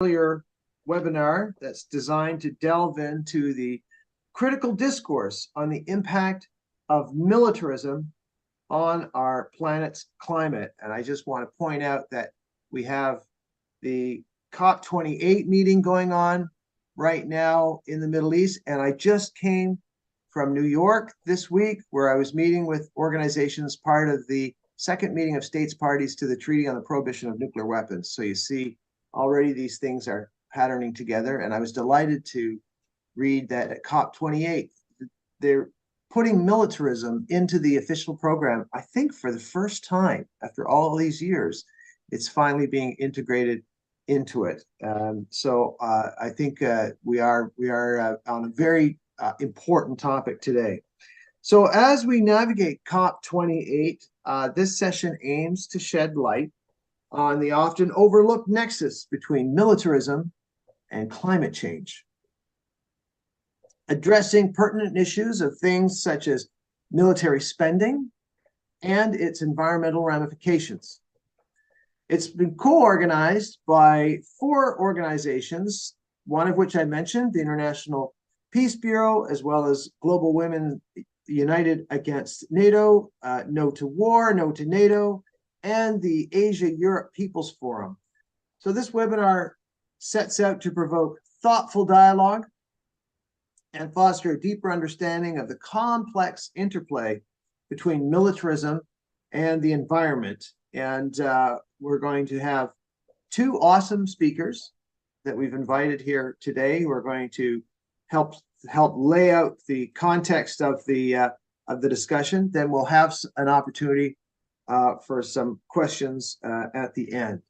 earlier webinar that's designed to delve into the critical discourse on the impact of militarism on our planet's climate. And I just want to point out that we have the COP28 meeting going on right now in the Middle East. And I just came from New York this week, where I was meeting with organizations part of the second meeting of states parties to the Treaty on the Prohibition of Nuclear Weapons. So you see already these things are patterning together. And I was delighted to read that at COP28, they're putting militarism into the official program. I think for the first time after all these years, it's finally being integrated into it. So I think we are on a very important topic today. So as we navigate COP28, this session aims to shed light on the often overlooked nexus between militarism and climate change, addressing pertinent issues of things such as military spending and its environmental ramifications. It's been co-organized by 4 organizations, one of which I mentioned, the International Peace Bureau, as well as Global Women United Against NATO, No to War, No to NATO, and the Asia-Europe People's Forum. So this webinar sets out to provoke thoughtful dialogue and foster a deeper understanding of the complex interplay between militarism and the environment. And we're going to have 2 awesome speakers that we've invited here today who are going to help lay out the context of the discussion. Then we'll have an opportunity for some questions at the end.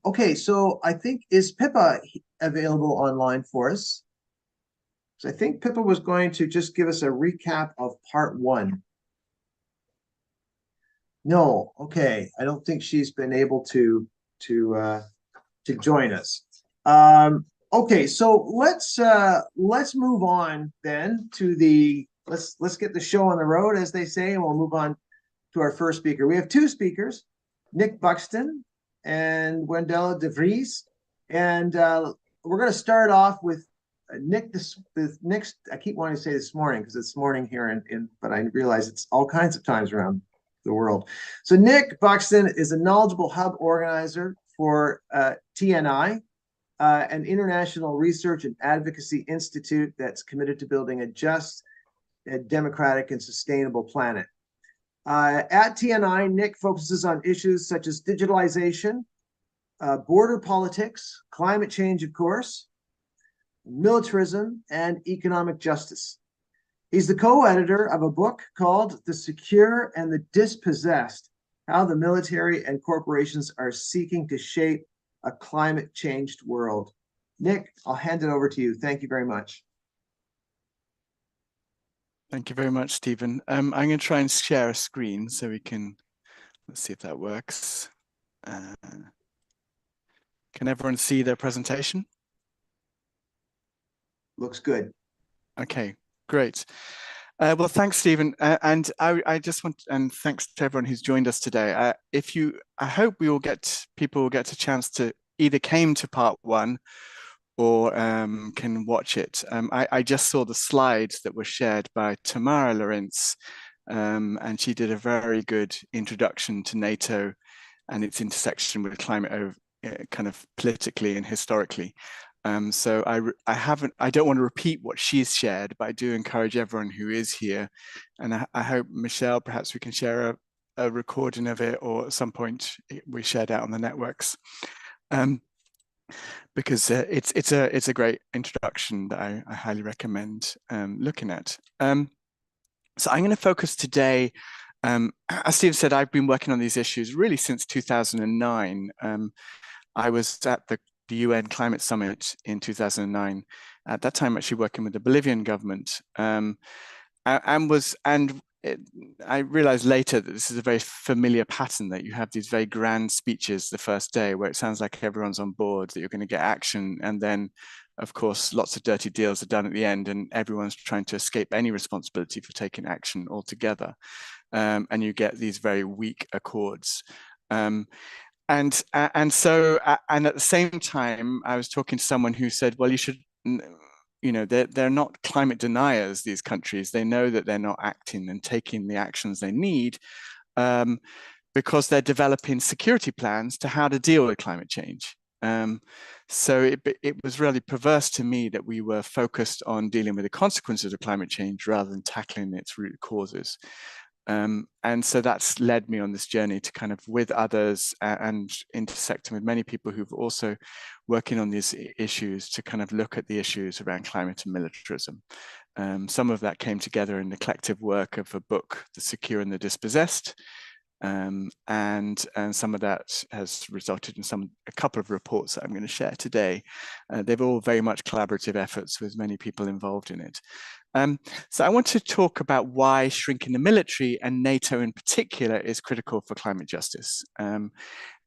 Okay, so I think, is Pippa available online for us? So I think Pippa was going to just give us a recap of part 1. No, okay, I don't think she's been able to join us. Okay, so let's move on then to the let's get the show on the road, as they say, and we'll move on to our first speaker. We have 2 speakers, Nick Buxton and Wendella de Vries, and we're going to start off with Nick. Nick's, I keep wanting to say this morning because it's morning here, but I realize it's all kinds of times around the world. So Nick Buxton is a knowledgeable hub organizer for TNI, an international research and advocacy institute that's committed to building a just, a democratic, and sustainable planet. At TNI, Nick focuses on issues such as digitalization, border politics, climate change, of course, militarism, and economic justice. He's the co-editor of a book called The Secure and the Dispossessed: How the Military and Corporations Are Seeking to Shape a Climate-Changed World. Nick, I'll hand it over to you. Thank you very much. Thank you very much, Stephen. I'm going to try and share a screen so we can, let's see if that works. Can everyone see their presentation? Looks good. Okay, great. Well, thanks, Stephen. And I just want, and thanks to everyone who's joined us today. I hope people will get a chance to either came to part 1 or can watch it. I just saw the slides that were shared by Tamara Lorenz, and she did a very good introduction to NATO and its intersection with climate, kind of politically and historically. So I don't want to repeat what she's shared, but I do encourage everyone who is here, and I hope, Michelle, perhaps we can share a recording of it, or at some point we shared out on the networks, because it's a great introduction that I highly recommend looking at. So I'm going to focus today. As Steve said, I've been working on these issues really since 2009. I was at the UN Climate Summit in 2009. At that time, actually working with the Bolivian government, I realized later that this is a very familiar pattern, that you have these very grand speeches the first day where it sounds like everyone's on board, that you're going to get action, and then of course lots of dirty deals are done at the end and everyone's trying to escape any responsibility for taking action altogether, and you get these very weak accords. And at the same time, I was talking to someone who said, well, you should, they're not climate deniers, these countries. They know that they're not acting and taking the actions they need, because they're developing security plans to how to deal with climate change. So it was really perverse to me that we were focused on dealing with the consequences of climate change rather than tackling its root causes. And so that's led me on this journey to kind of, with others and intersecting with many people who've also working on these issues, to kind of look at the issues around climate and militarism. Some of that came together in the collective work of a book, The Secure and the Dispossessed. And some of that has resulted in a couple of reports that I'm going to share today. They've all very much collaborative efforts with many people involved in it. So I want to talk about why shrinking the military, and NATO in particular, is critical for climate justice.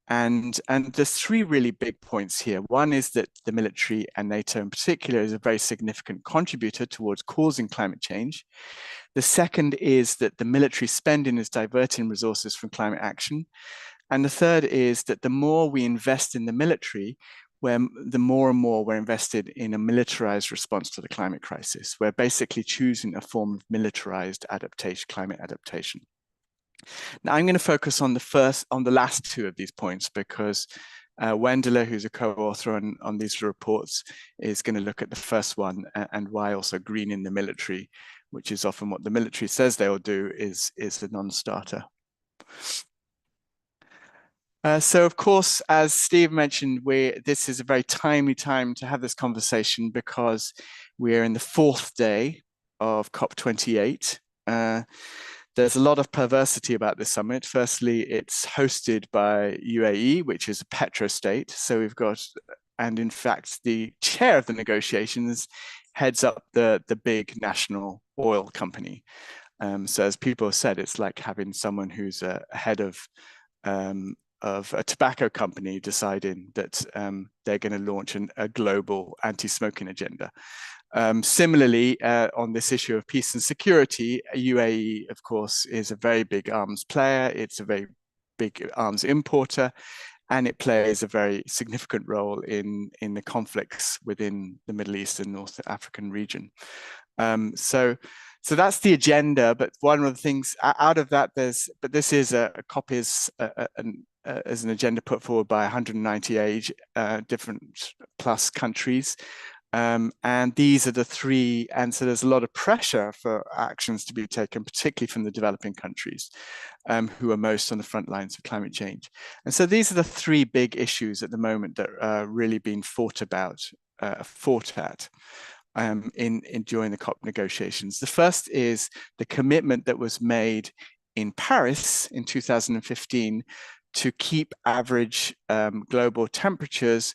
And there's three really big points here. One is that the military, and NATO in particular, is a very significant contributor towards causing climate change. The second is that the military spending is diverting resources from climate action. And the third is that the more we invest in the military, the more and more we're invested in a militarized response to the climate crisis. We're basically choosing a form of militarized adaptation, climate adaptation. Now, I'm going to focus on the last two of these points, because Wendela, who's a co-author on these reports, is going to look at the first one, and why also greening the military, which is often what the military says they will do, is a non-starter. So, of course, as Steve mentioned, this is a very timely time to have this conversation, because we're in the fourth day of COP28. There's a lot of perversity about this summit. Firstly, it's hosted by UAE, which is a petrostate. So we've got, and in fact, the chair of the negotiations heads up the big national oil company. So as people have said, it's like having someone who's a head of a tobacco company deciding that they're going to launch a global anti-smoking agenda. Similarly, on this issue of peace and security, UAE, of course, is a very big arms player. It's a very big arms importer, and it plays a very significant role in the conflicts within the Middle East and North African region. So that's the agenda. But one of the things out of that, but this is a COP is as an agenda put forward by 198 different plus countries. And these are the three, and so there's a lot of pressure for actions to be taken, particularly from the developing countries, who are most on the front lines of climate change. And so these are the three big issues at the moment that are really being fought at during the COP negotiations. The first is the commitment that was made in Paris in 2015 to keep average global temperatures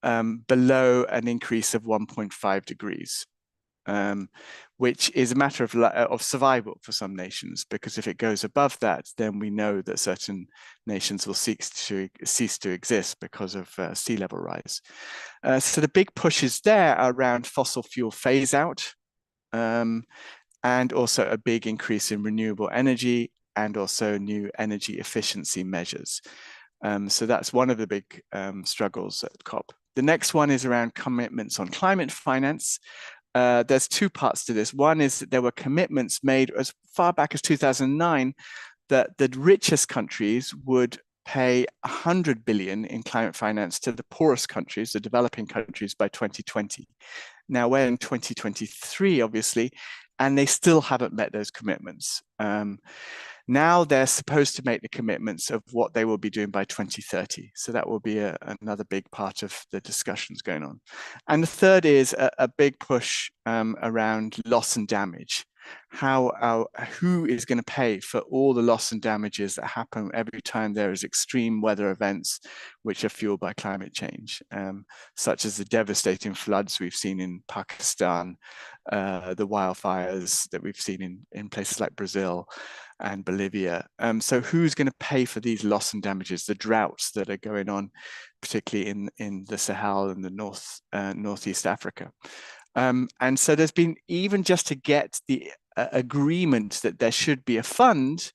below an increase of 1.5 degrees, which is a matter of survival for some nations, because if it goes above that, then we know that certain nations will cease to exist because of sea level rise. So the big pushes there are around fossil fuel phase out, and also a big increase in renewable energy, and also new energy efficiency measures. So that's one of the big struggles at COP. The next one is around commitments on climate finance. There's two parts to this. One is that there were commitments made as far back as 2009 that the richest countries would pay 100 billion in climate finance to the poorest countries, the developing countries, by 2020. Now we're in 2023, obviously, and they still haven't met those commitments. Now they're supposed to make the commitments of what they will be doing by 2030. So that will be another big part of the discussions going on. And the third is a big push around loss and damage. Who is going to pay for all the loss and damages that happen every time there is extreme weather events which are fueled by climate change, such as the devastating floods we've seen in Pakistan, the wildfires that we've seen in places like Brazil and Bolivia. So who's going to pay for these loss and damages, the droughts that are going on, particularly in the Sahel and the Northeast Africa? And so there's been, even just to get the agreement that there should be a fund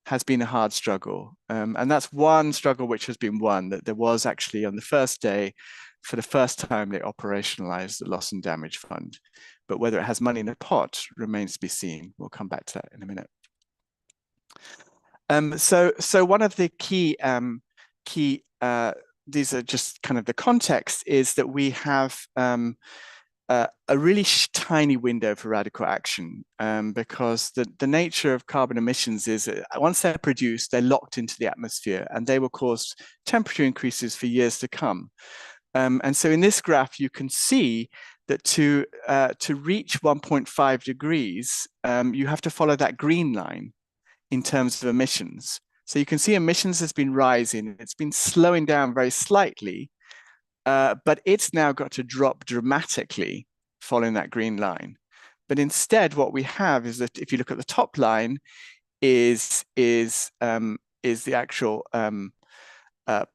has been a hard struggle. And that's one struggle which has been won, that there was actually on the first day, for the first time, they operationalized the loss and damage fund. But whether it has money in the pot remains to be seen. We'll come back to that in a minute. So one of the key, these are just kind of the context, is that we have a really tiny window for radical action, because the nature of carbon emissions is once they're produced, they're locked into the atmosphere and they will cause temperature increases for years to come. And so in this graph, you can see that to reach 1.5 degrees, you have to follow that green line in terms of emissions. So you can see emissions has been rising. It's been slowing down very slightly, but it's now got to drop dramatically following that green line. But instead, what we have is that if you look at the top line, is the actual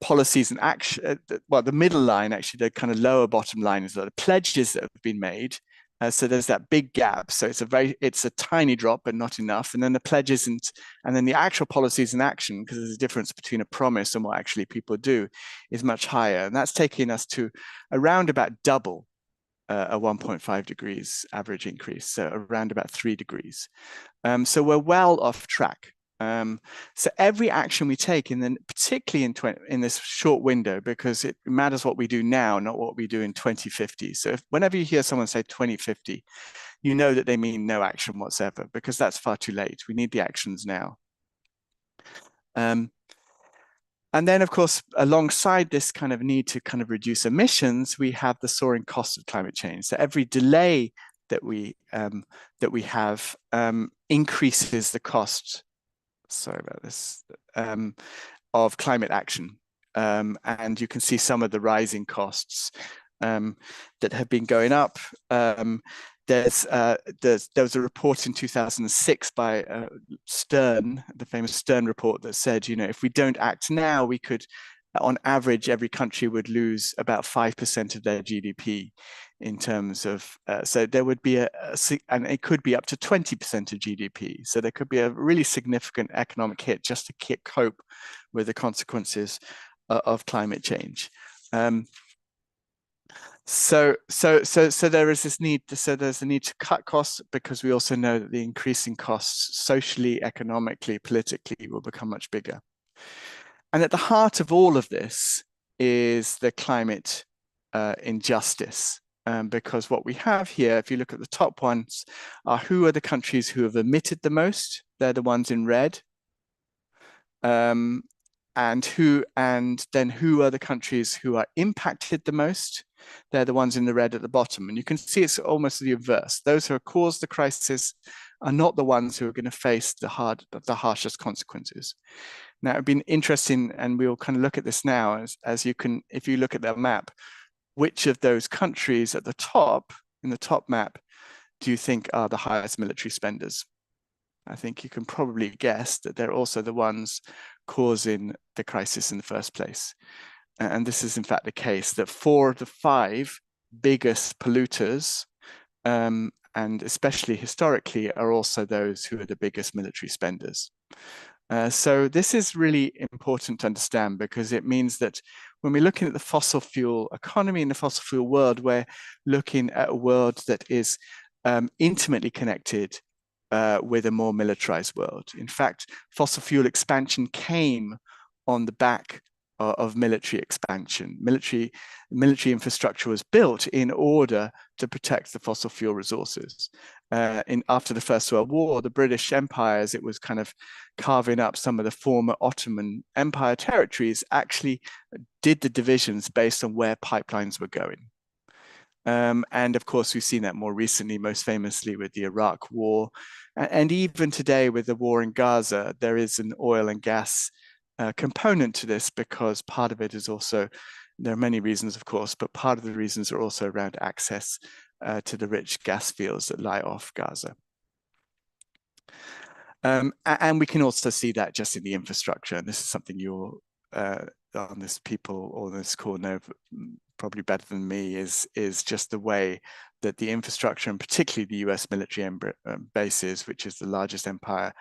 policies and action. Well, the middle line, actually, the kind of lower bottom line, is the pledges that have been made. So there's that big gap. So it's a tiny drop, but not enough. And then the pledges and then the actual policies and action, because there's a difference between a promise and what actually people do, is much higher. And that's taking us to around about double a 1.5 degrees average increase. So around about 3 degrees. So we're well off track. So every action we take, particularly in this short window, because it matters what we do now, not what we do in 2050. So whenever you hear someone say 2050, you know that they mean no action whatsoever, because that's far too late. We need the actions now. And then, of course, alongside this kind of need to kind of reduce emissions, we have the soaring cost of climate change. So every delay that we have increases the cost. Sorry about this, of climate action. And you can see some of the rising costs that have been going up. There was a report in 2006 by Stern, the famous Stern report, that said, if we don't act now, we could, on average, every country would lose about 5% of their GDP in terms of, so there would be and it could be up to 20% of GDP. So there could be a really significant economic hit just to cope with the consequences of climate change. So there is this need. So there's a need to cut costs, because we also know that the increasing costs socially, economically, politically will become much bigger. And at the heart of all of this is the climate injustice. Because what we have here, if you look at the top ones, are who are the countries who have emitted the most? They're the ones in red. And then who are the countries who are impacted the most? They're the ones in the red at the bottom. And you can see it's almost the reverse. Those who have caused the crisis are not the ones who are going to face the harshest consequences. Now, it'd been interesting, and we'll kind of look at this now, as you can, if you look at that map, which of those countries at the top, in the top map, do you think are the highest military spenders? I think you can probably guess that they're also the ones causing the crisis in the first place. And this is in fact the case, that 4 of the 5 biggest polluters, and especially historically, are also those who are the biggest military spenders. So this is really important to understand, because it means that when we're looking at the fossil fuel economy and the fossil fuel world, we're looking at a world that is intimately connected with a more militarized world. In fact, fossil fuel expansion came on the back of military expansion. Military infrastructure was built in order to protect the fossil fuel resources. After the First World War, the British Empire, as it was kind of carving up some of the former Ottoman Empire territories, actually did the divisions based on where pipelines were going. And of course, we've seen that more recently, most famously with the Iraq War. And even today with the war in Gaza, there is an oil and gas component to this, because part of it is also, there are many reasons, of course, but part of the reasons are also around access to the rich gas fields that lie off Gaza. And we can also see that just in the infrastructure. And this is something you're on this people or this call know probably better than me, is just the way that the infrastructure, and particularly the US military bases, which is the largest empire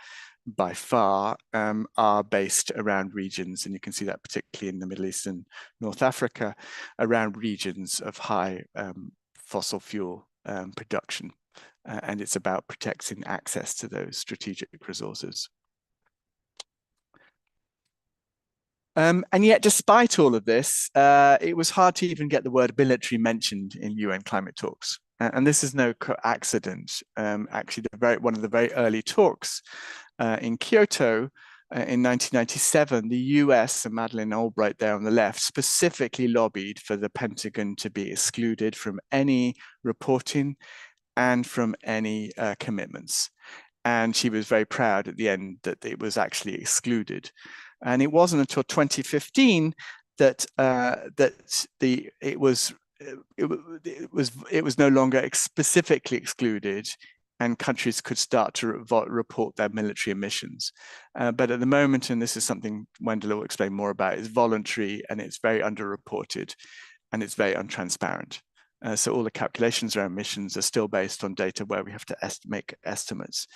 by far are based around regions, and you can see that particularly in the Middle East and North Africa, around regions of high fossil fuel production. And it's about protecting access to those strategic resources. And yet, despite all of this, it was hard to even get the word military mentioned in UN climate talks. And this is no accident. Actually, one of the very early talks in Kyoto in 1997, the US, and Madeleine Albright there on the left, specifically lobbied for the Pentagon to be excluded from any reporting and from any commitments. And she was very proud at the end that it was actually excluded. And it wasn't until 2015 that it was no longer specifically excluded, and countries could start to report their military emissions. But at the moment, and this is something Wendell will explain more about, is voluntary, and it's very underreported, and it's very untransparent. So all the calculations around emissions are still based on data where we have to make estimates.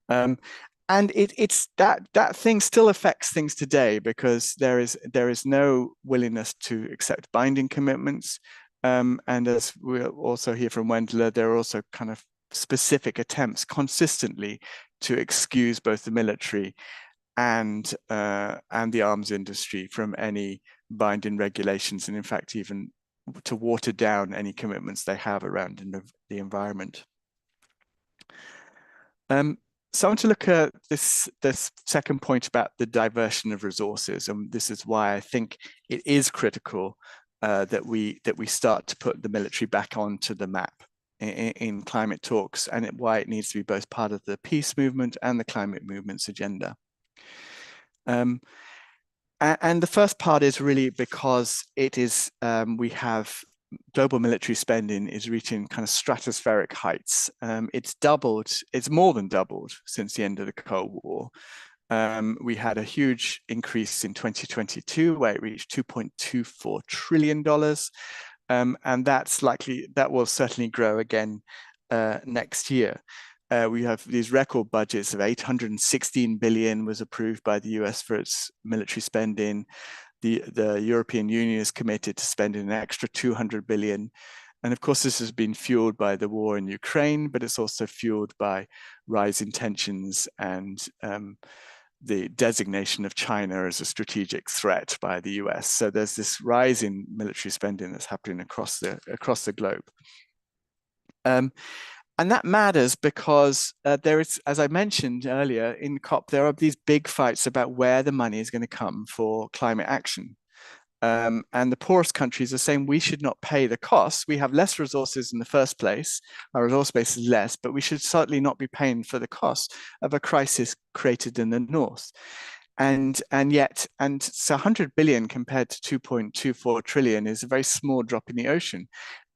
And it's that thing still affects things today, because there is no willingness to accept binding commitments. And as we'll also hear from Wendler, there are also kind of specific attempts consistently to excuse both the military and the arms industry from any binding regulations, and in fact even to water down any commitments they have around the environment. So I want to look at this second point about the diversion of resources, and this is why I think it is critical that we start to put the military back onto the map in climate talks, and why it needs to be both part of the peace movement and the climate movement's agenda. And the first part is really because it is we have global military spending is reaching kind of stratospheric heights. It's more than doubled since the end of the Cold War. We had a huge increase in 2022 where it reached $2.24 trillion. And that will certainly grow again next year. We have these record budgets of 816 billion was approved by the US for its military spending. The European Union is committed to spending an extra 200 billion. And of course, this has been fueled by the war in Ukraine, but it's also fueled by rising tensions and the designation of China as a strategic threat by the US. So there's this rise in military spending that's happening across the globe. And that matters because there is, as I mentioned earlier in COP, there are these big fights about where the money is going to come for climate action. And the poorest countries are saying we should not pay the costs. We have less resources in the first place. Our resource base is less, but we should certainly not be paying for the cost of a crisis created in the north. And so 100 billion compared to 2.24 trillion is a very small drop in the ocean.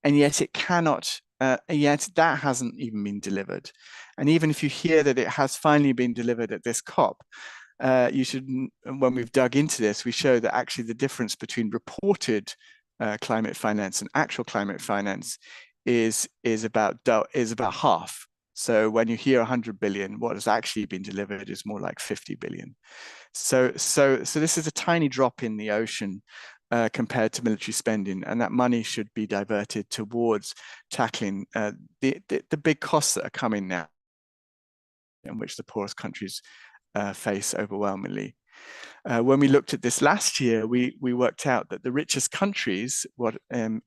And yet it cannot, yet that hasn't even been delivered. And even if you hear that it has finally been delivered at this COP, you should, when we've dug into this, we show that actually the difference between reported climate finance and actual climate finance is about half. So when you hear 100 billion, what has actually been delivered is more like 50 billion. So this is a tiny drop in the ocean compared to military spending, and that money should be diverted towards tackling the big costs that are coming now, in which the poorest countries face overwhelmingly. When we looked at this last year, we worked out that the richest countries, in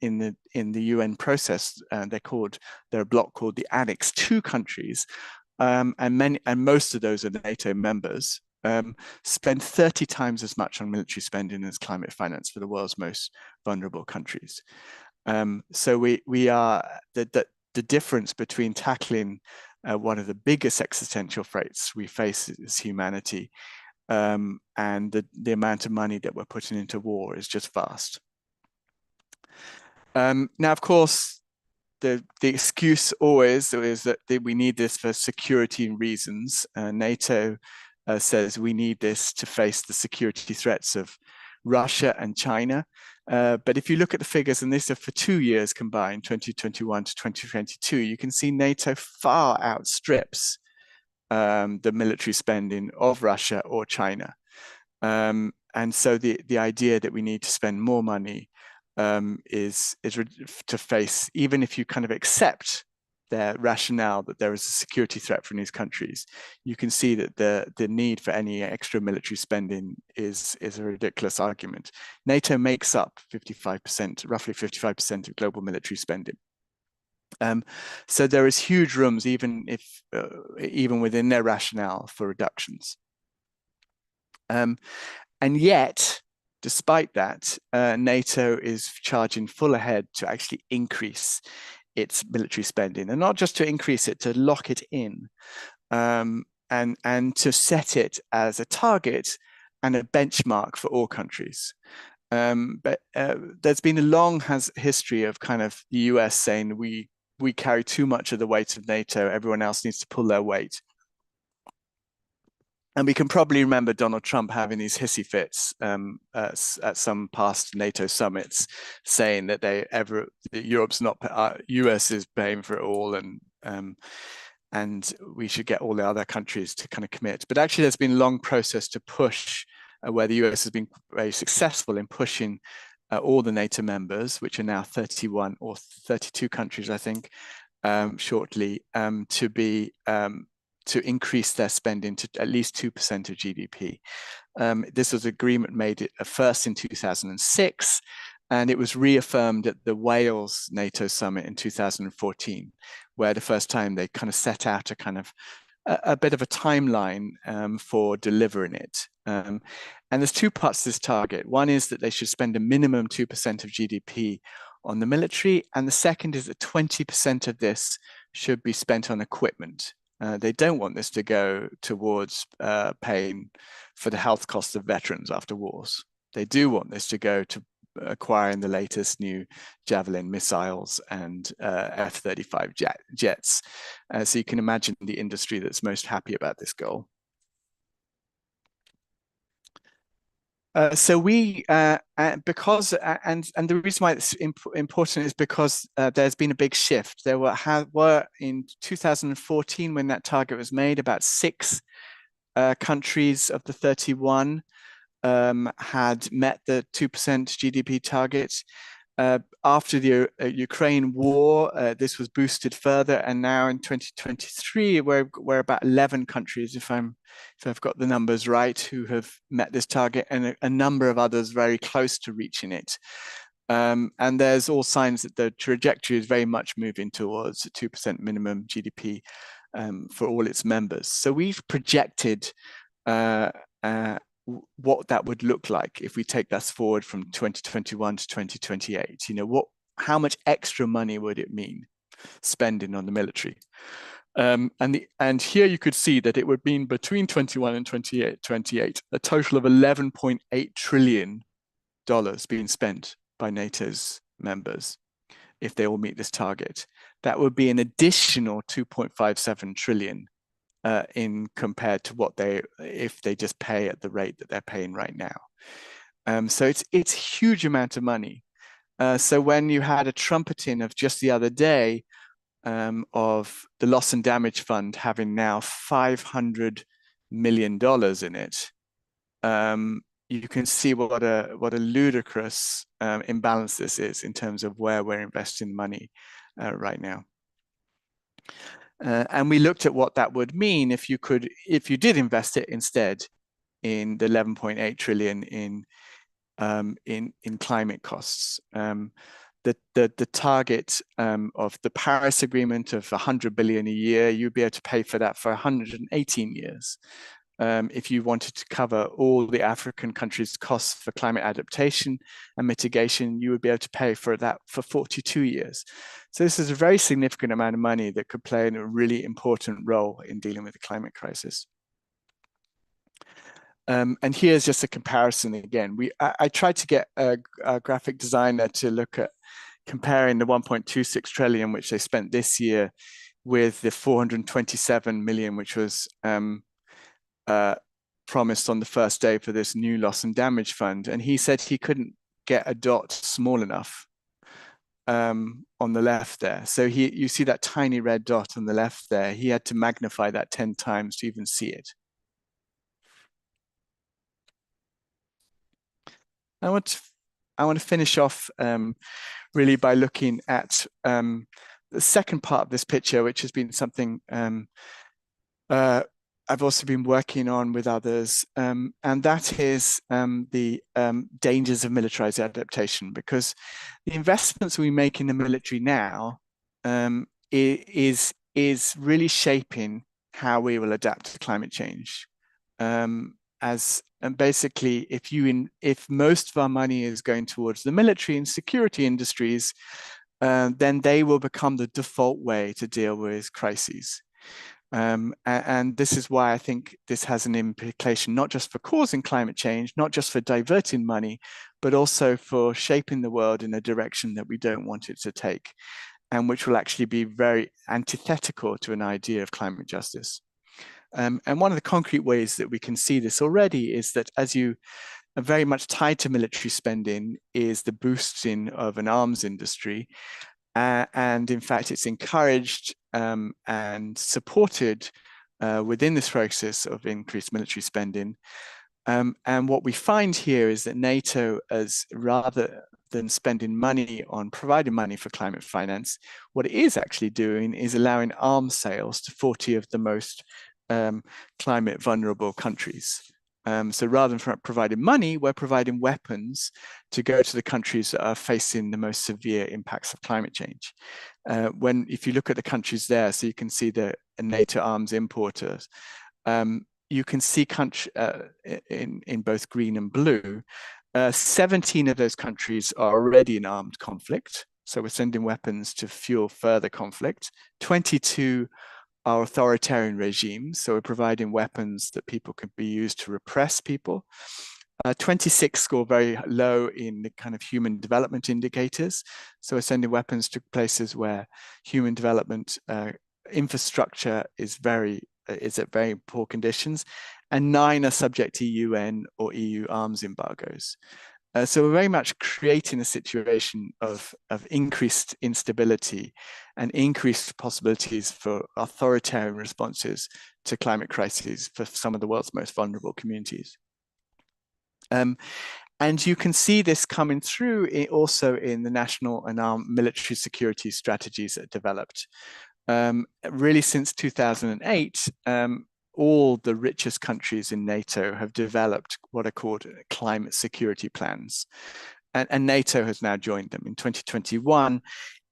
the UN process, they're a block called the Annex II countries, and most of those are NATO members. Spend 30 times as much on military spending as climate finance for the world's most vulnerable countries. So we are the difference between tackling one of the biggest existential threats we face as humanity and the amount of money that we're putting into war is just vast. Now, of course, the excuse always is that we need this for security reasons. NATO says we need this to face the security threats of Russia and China. But if you look at the figures, and these are for 2 years combined, 2021 to 2022, you can see NATO far outstrips the military spending of Russia or China. And so the idea that we need to spend more money is to face, even if you kind of accept their rationale that there is a security threat from these countries, you can see that the need for any extra military spending is a ridiculous argument. NATO makes up 55%, roughly 55% of global military spending. So there is huge rooms, even within their rationale, for reductions. And yet, despite that, NATO is charging full ahead to actually increase its military spending, and not just to increase it, to lock it in, and to set it as a target and a benchmark for all countries. But there's been a long history of kind of the US saying we carry too much of the weight of NATO, everyone else needs to pull their weight. And we can probably remember Donald Trump having these hissy fits at some past NATO summits, saying that Europe's not, US is paying for it all, and we should get all the other countries to kind of commit. But actually, there's been a long process to push, where the US has been very successful in pushing all the NATO members, which are now 31 or 32 countries, I think, shortly, to increase their spending to at least 2% of GDP. This was an agreement made first in 2006, and it was reaffirmed at the Wales NATO summit in 2014, where the first time they kind of set out a bit of a timeline for delivering it. And there's two parts to this target. One is that they should spend a minimum 2% of GDP on the military, and the second is that 20% of this should be spent on equipment. They don't want this to go towards paying for the health costs of veterans after wars. They do want this to go to acquiring the latest new Javelin missiles and F-35 jets. So you can imagine the industry that's most happy about this goal. So we, because, and the reason why it's important is because there's been a big shift. There were in 2014, when that target was made, about 6 countries of the 31 had met the 2% GDP target. After the Ukraine war, this was boosted further, and now in 2023, we're about 11 countries, if I've got the numbers right, who have met this target, and a number of others very close to reaching it. And there's all signs that the trajectory is very much moving towards a 2% minimum GDP for all its members. So we've projected what that would look like if we take this forward from 2021 to 2028. How much extra money would it mean spending on the military? And here you could see that it would mean between 21 and 28, a total of $11.8 trillion being spent by NATO's members if they all meet this target. That would be an additional 2.57 trillion in compared to if they just pay at the rate that they're paying right now. So it's a huge amount of money. So when you had a trumpeting of just the other day of the loss and damage fund having now $500 million in it, you can see what a ludicrous imbalance this is in terms of where we're investing money right now. And we looked at what that would mean if you did invest it instead in the 11.8 trillion in climate costs. The target of the Paris Agreement of 100 billion a year, you'd be able to pay for that for 118 years. If you wanted to cover all the African countries' costs for climate adaptation and mitigation, you would be able to pay for that for 42 years. So this is a very significant amount of money that could play a really important role in dealing with the climate crisis. And here's just a comparison again. I tried to get a graphic designer to look at comparing the 1.26 trillion, which they spent this year, with the 427 million, which was promised on the first day for this new loss and damage fund. And he said he couldn't get a dot small enough on the left there. So you see that tiny red dot on the left there. He had to magnify that 10 times to even see it. I want to finish off really by looking at the second part of this picture, which has been something I've also been working on with others, and that is the dangers of militarized adaptation, because the investments we make in the military now is really shaping how we will adapt to climate change. And basically, if most of our money is going towards the military and security industries, then they will become the default way to deal with crises. And this is why I think this has an implication, not just for causing climate change, not just for diverting money, but also for shaping the world in a direction that we don't want it to take, and which will actually be very antithetical to an idea of climate justice. And one of the concrete ways that we can see this already is that, as you are very much tied to military spending, is the boosting of an arms industry. And in fact, it's encouraged and supported within this process of increased military spending. And what we find here is that NATO, as rather than spending money on providing money for climate finance, what it is actually doing is allowing arms sales to 40 of the most climate vulnerable countries. So rather than providing money, we're providing weapons to go to the countries that are facing the most severe impacts of climate change. If you look at the countries there, so you can see the NATO arms importers, you can see in both green and blue, 17 of those countries are already in armed conflict. So we're sending weapons to fuel further conflict. 22 are authoritarian regimes, so we're providing weapons that people can be used to repress people. 26 score very low in the kind of human development indicators, so we're sending weapons to places where human development infrastructure is at very poor conditions, and 9 are subject to UN or EU arms embargoes. So we're very much creating a situation of increased instability and increased possibilities for authoritarian responses to climate crises for some of the world's most vulnerable communities. And you can see this coming through also in the national and armed military security strategies that are developed. Really, since 2008, all the richest countries in NATO have developed what are called climate security plans. And NATO has now joined them. In 2021,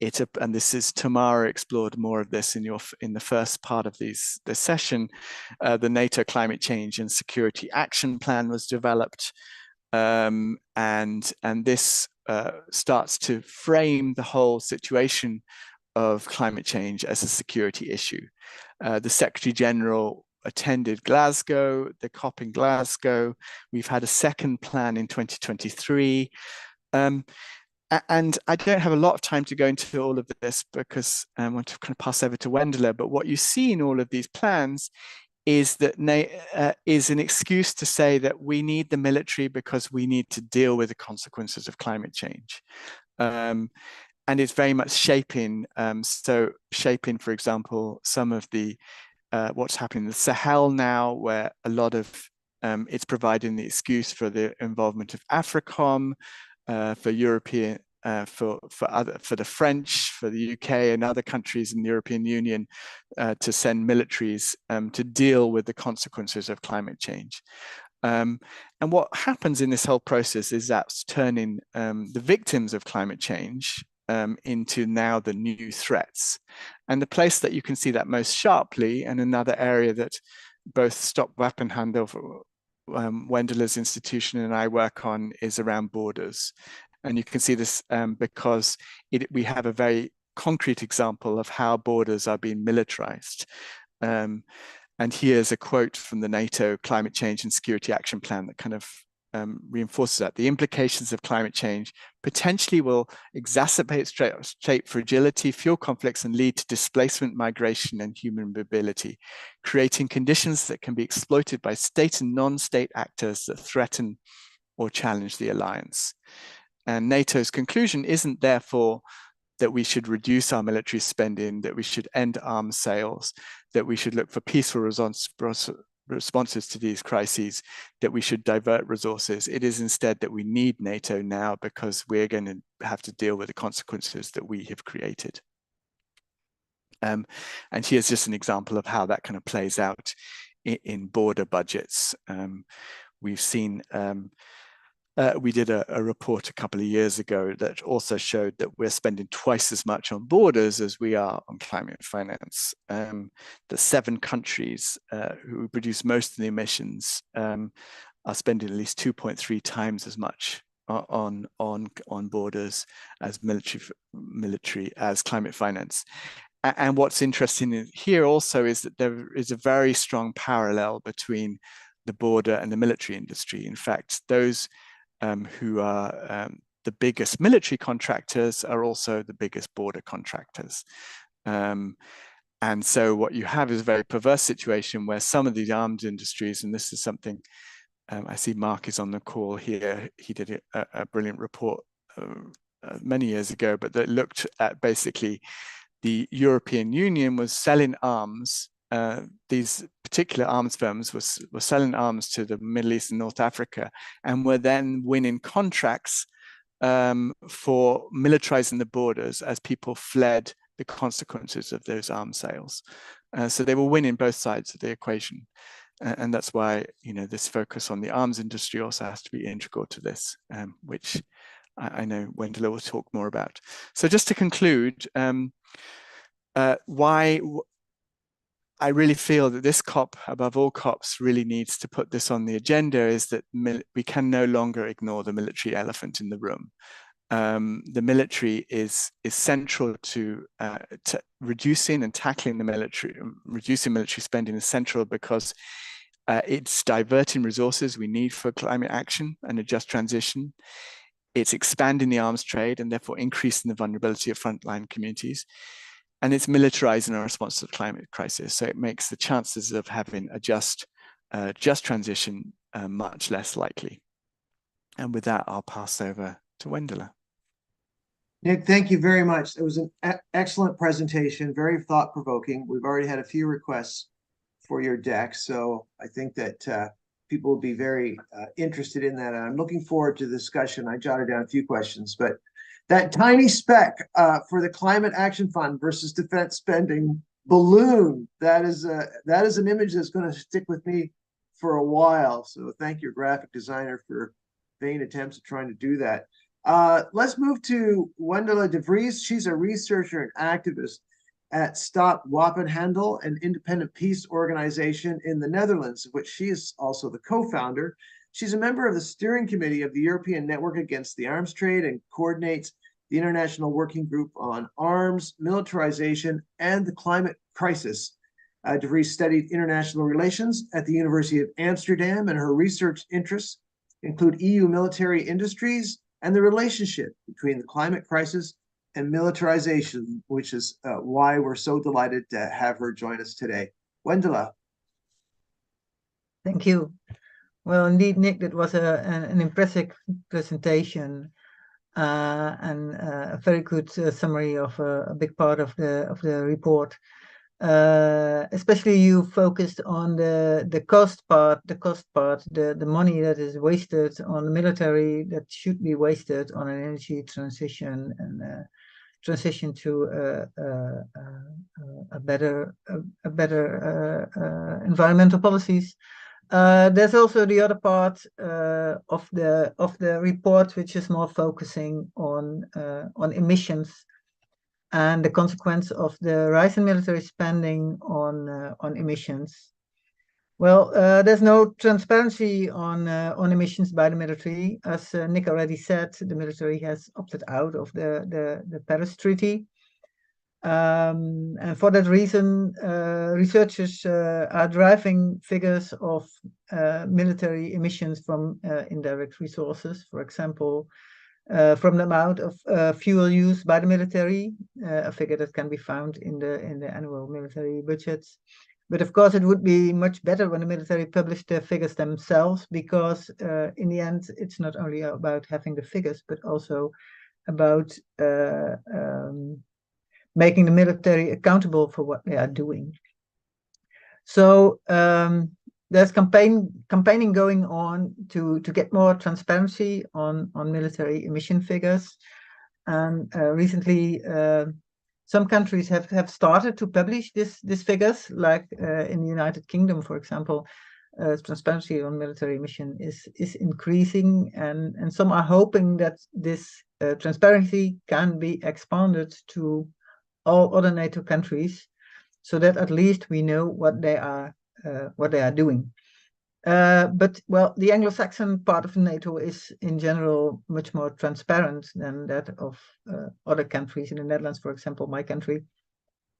and this is Tamara explored more of this in the first part of this session, the NATO Climate Change and Security Action Plan was developed. And this starts to frame the whole situation of climate change as a security issue. The Secretary General attended Glasgow, the COP in Glasgow. We've had a second plan in 2023. And I don't have a lot of time to go into all of this because I want to kind of pass over to Wendela, but what you see in all of these plans is that is an excuse to say that we need the military because we need to deal with the consequences of climate change. And it's very much shaping, for example, some of the what's happening in the Sahel now, where a lot of it's providing the excuse for the involvement of AFRICOM, for European, for the French, for the UK and other countries in the European Union to send militaries to deal with the consequences of climate change. And what happens in this whole process is that's turning the victims of climate change into now the new threats. And the place that you can see that most sharply, and another area that both Stop Weapon Handover, Wendela's institution and I work on, is around borders. And you can see this because we have a very concrete example of how borders are being militarized. And here's a quote from the NATO Climate Change and Security Action Plan that kind of reinforces that. The implications of climate change potentially will exacerbate state fragility, fuel conflicts, and lead to displacement, migration, and human mobility, creating conditions that can be exploited by state and non-state actors that threaten or challenge the alliance. And NATO's conclusion isn't therefore that we should reduce our military spending, that we should end arms sales, that we should look for peaceful responses to these crises, that we should divert resources. It is instead that we need NATO now because we're going to have to deal with the consequences that we have created. And here's just an example of how that kind of plays out in border budgets. We've seen we did a report a couple of years ago that also showed that we're spending twice as much on borders as we are on climate finance. The 7 countries who produce most of the emissions are spending at least 2.3 times as much on borders as military as climate finance. And what's interesting here also is that there is a very strong parallel between the border and the military industry. In fact, those who are the biggest military contractors are also the biggest border contractors. And so what you have is a very perverse situation where some of these arms industries, and this is something, I see Mark is on the call here, he did a brilliant report many years ago, but that looked at basically the European Union was selling arms. These particular arms firms were selling arms to the Middle East and North Africa, and were then winning contracts for militarizing the borders as people fled the consequences of those arms sales. So they were winning both sides of the equation, and that's why this focus on the arms industry also has to be integral to this, which I know Wendela will talk more about. So just to conclude, why I really feel that this COP, above all COPs, really needs to put this on the agenda is that we can no longer ignore the military elephant in the room. The military is central to reducing and tackling the military, reducing military spending is central because it's diverting resources we need for climate action and a just transition. It's expanding the arms trade and therefore increasing the vulnerability of frontline communities. And it's militarizing our response to the climate crisis. So it makes the chances of having a just transition much less likely. And with that, I'll pass over to Wendela. Nick, thank you very much. It was an excellent presentation, very thought-provoking. We've already had a few requests for your deck, so I think that people will be very interested in that. And I'm looking forward to the discussion. I jotted down a few questions, but that tiny speck for the Climate Action Fund versus defense spending balloon, that is an image that's going to stick with me for a while. So thank your graphic designer for vain attempts at trying to do that. Let's move to Wendela de Vries. She's a researcher and activist at Stop Wapenhandel, an independent peace organization in the Netherlands, of which she is also the co-founder. She's a member of the steering committee of the European Network Against the Arms Trade and coordinates the International Working Group on Arms, Militarization, and the Climate Crisis. De Vries studied international relations at the University of Amsterdam, and her research interests include EU military industries and the relationship between the climate crisis and militarization, which is why we're so delighted to have her join us today. Wendela. Thank you. Well, indeed, Nick, that was an impressive presentation and a very good summary of a big part of the report. Especially you focused on the cost part, the money that is wasted on the military that should be wasted on an energy transition and transition to a better environmental policies. There's also the other part of the report, which is more focusing on emissions and the consequence of the rise in military spending on emissions. Well, there's no transparency on emissions by the military. As Nick already said, the military has opted out of the Paris Treaty. And for that reason, researchers are deriving figures of military emissions from indirect resources, for example, from the amount of fuel used by the military, a figure that can be found in the annual military budgets. But of course, it would be much better when the military published their figures themselves, because in the end, it's not only about having the figures, but also about making the military accountable for what they are doing. So there's campaigning going on to get more transparency on military emission figures, and recently some countries have started to publish these figures, like in the United Kingdom, for example. Transparency on military emission is increasing, and some are hoping that this transparency can be expanded to all other NATO countries, so that at least we know what they are doing. But well, the Anglo-Saxon part of NATO is in general much more transparent than that of other countries. In the Netherlands, for example, my country,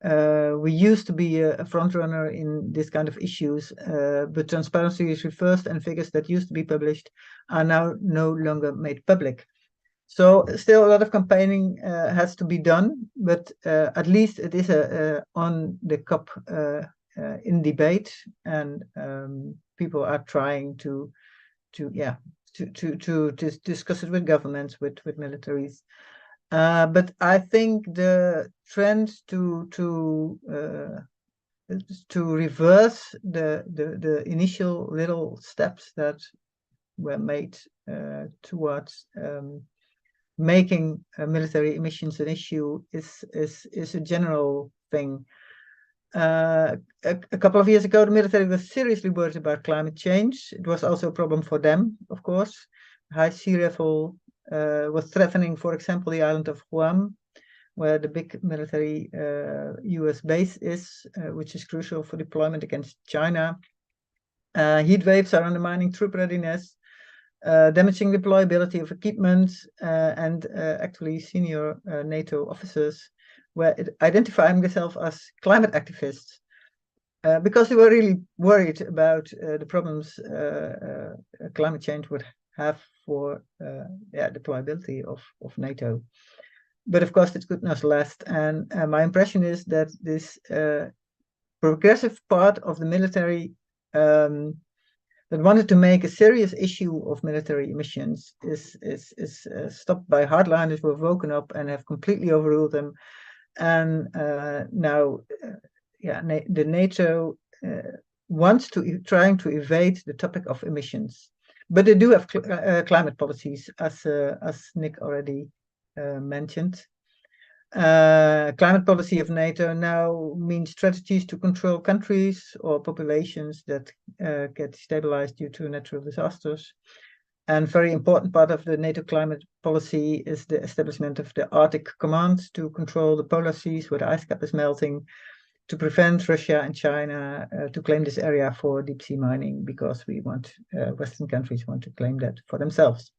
we used to be a front runner in this kind of issues, but transparency is reversed, and figures that used to be published are now no longer made public. So still a lot of campaigning has to be done, but at least it is on the cup in debate, and people are trying to discuss it with governments, with militaries. But I think the trend to reverse the initial little steps that were made towards making military emissions an issue is a general thing. A couple of years ago, the military was seriously worried about climate change. It was also a problem for them, of course. High sea level was threatening, for example, the island of Guam, where the big military US base is, which is crucial for deployment against China. Heat waves are undermining troop readiness, damaging deployability of equipment, and actually senior NATO officers were identifying themselves as climate activists because they were really worried about the problems climate change would have for deployability of NATO. But of course, it could not last. And my impression is that this progressive part of the military that wanted to make a serious issue of military emissions is stopped by hardliners who have woken up and have completely overruled them. And now, the NATO wants to trying to evade the topic of emissions, but they do have climate policies, as Nick already mentioned. Climate policy of NATO now means strategies to control countries or populations that get destabilized due to natural disasters. And very important part of the NATO climate policy is the establishment of the Arctic Command to control the polar seas where the ice cap is melting, to prevent Russia and China to claim this area for deep sea mining, because we want Western countries want to claim that for themselves.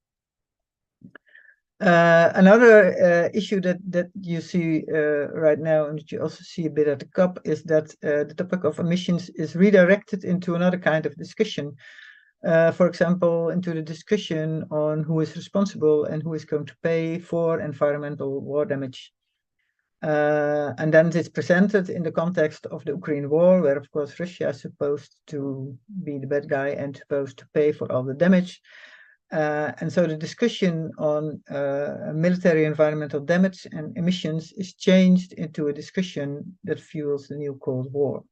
Another issue that you see right now, and that you also see a bit at the COP, is that the topic of emissions is redirected into another kind of discussion. For example, into the discussion on who is responsible and who is going to pay for environmental war damage. And then it's presented in the context of the Ukraine war, where of course Russia is supposed to be the bad guy and supposed to pay for all the damage. And so the discussion on military environmental damage and emissions is changed into a discussion that fuels the new Cold War.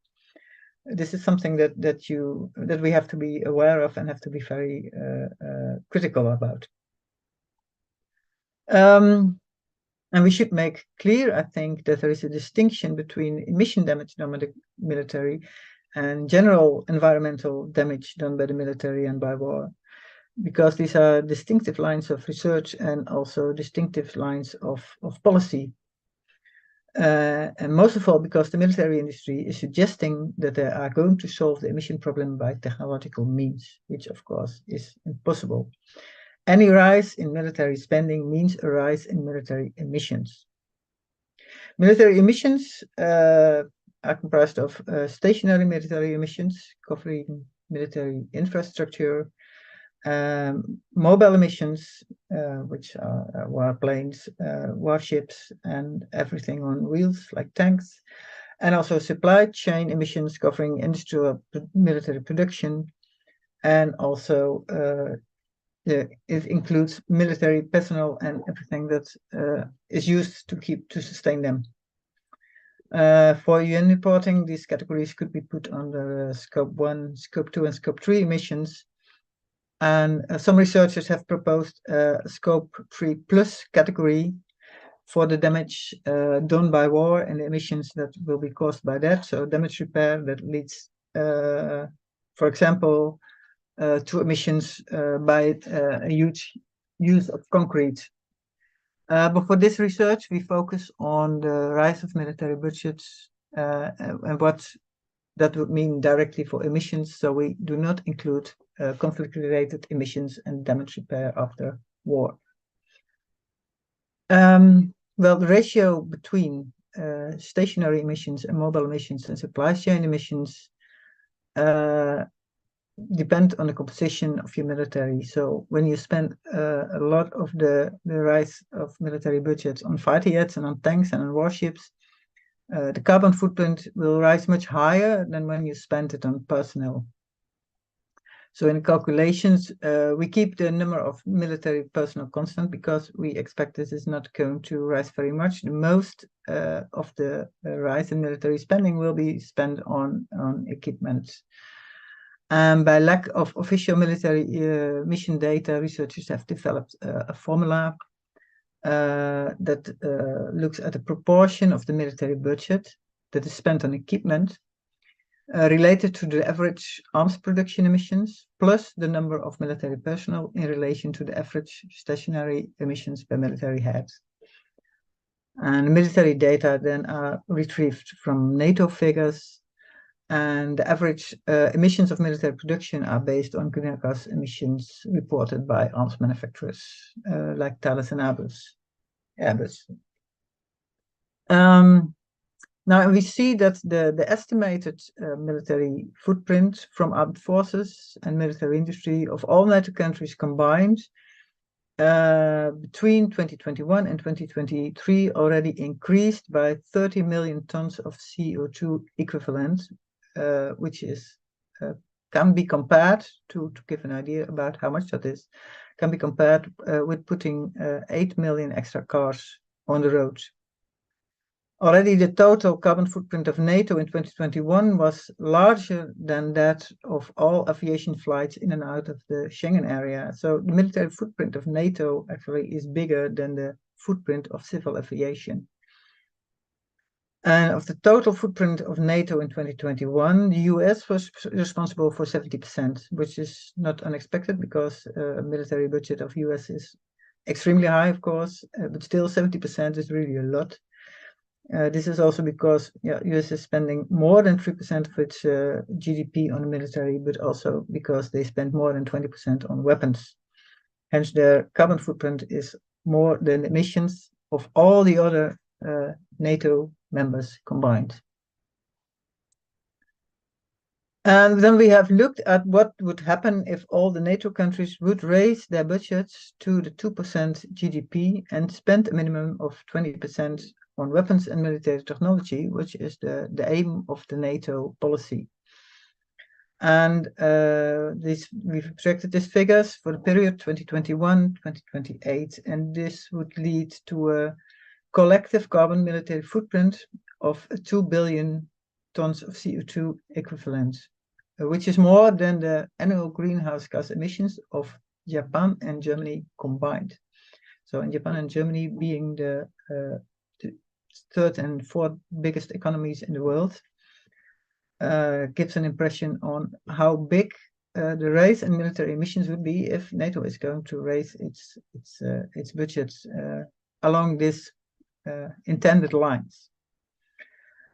This is something that we have to be aware of and have to be very critical about. And we should make clear, I think, that there is a distinction between emission damage done by the military and general environmental damage done by the military and by war, because these are distinctive lines of research and also distinctive lines of policy. And most of all, because the military industry is suggesting that they are going to solve the emission problem by technological means, which of course is impossible. Any rise in military spending means a rise in military emissions. Military emissions are comprised of stationary military emissions, covering military infrastructure, mobile emissions, which are warplanes, warships, and everything on wheels like tanks, and also supply chain emissions covering industrial military production, and also it includes military personnel and everything that is used to sustain them. For UN reporting, these categories could be put under Scope 1, Scope 2, and Scope 3 emissions. And some researchers have proposed a Scope 3 plus category for the damage done by war and the emissions that will be caused by that. So damage repair that leads, for example, to emissions by a huge use of concrete. But for this research, we focus on the rise of military budgets and what that would mean directly for emissions. So we do not include conflict-related emissions and damage repair after war. Well, the ratio between stationary emissions and mobile emissions and supply chain emissions depend on the composition of your military. So when you spend a lot of the rise of military budgets on fighter jets and on tanks and on warships, the carbon footprint will rise much higher than when you spend it on personnel. So in calculations, we keep the number of military personnel constant because we expect this is not going to rise very much. The most of the rise in military spending will be spent on equipment. And by lack of official military mission data, researchers have developed a formula that looks at the proportion of the military budget that is spent on equipment related to the average arms production emissions, plus the number of military personnel in relation to the average stationary emissions per military head. And military data then are retrieved from NATO figures, and the average emissions of military production are based on greenhouse gas emissions reported by arms manufacturers like Thales and Airbus. Now we see that the estimated military footprint from armed forces and military industry of all NATO countries combined between 2021 and 2023 already increased by 30 million tons of CO2 equivalent, which is can be compared to give an idea about how much that is, can be compared with putting 8 million extra cars on the road. Already the total carbon footprint of NATO in 2021 was larger than that of all aviation flights in and out of the Schengen area. So the military footprint of NATO actually is bigger than the footprint of civil aviation. And of the total footprint of NATO in 2021, the US was responsible for 70%, which is not unexpected because a military budget of US is extremely high, of course, but still 70% is really a lot. This is also because US is spending more than 3% of its GDP on the military, but also because they spend more than 20% on weapons. Hence, their carbon footprint is more than emissions of all the other NATO members combined. And then we have looked at what would happen if all the NATO countries would raise their budgets to the 2% GDP and spend a minimum of 20% on weapons and military technology, which is the aim of the NATO policy. And we've projected these figures for the period 2021-2028, and this would lead to a collective carbon military footprint of 2 billion tons of CO2 equivalent, which is more than the annual greenhouse gas emissions of Japan and Germany combined. So in Japan and Germany being the third and fourth biggest economies in the world, gives an impression on how big the rise in military emissions would be if NATO is going to raise its budgets along this intended lines.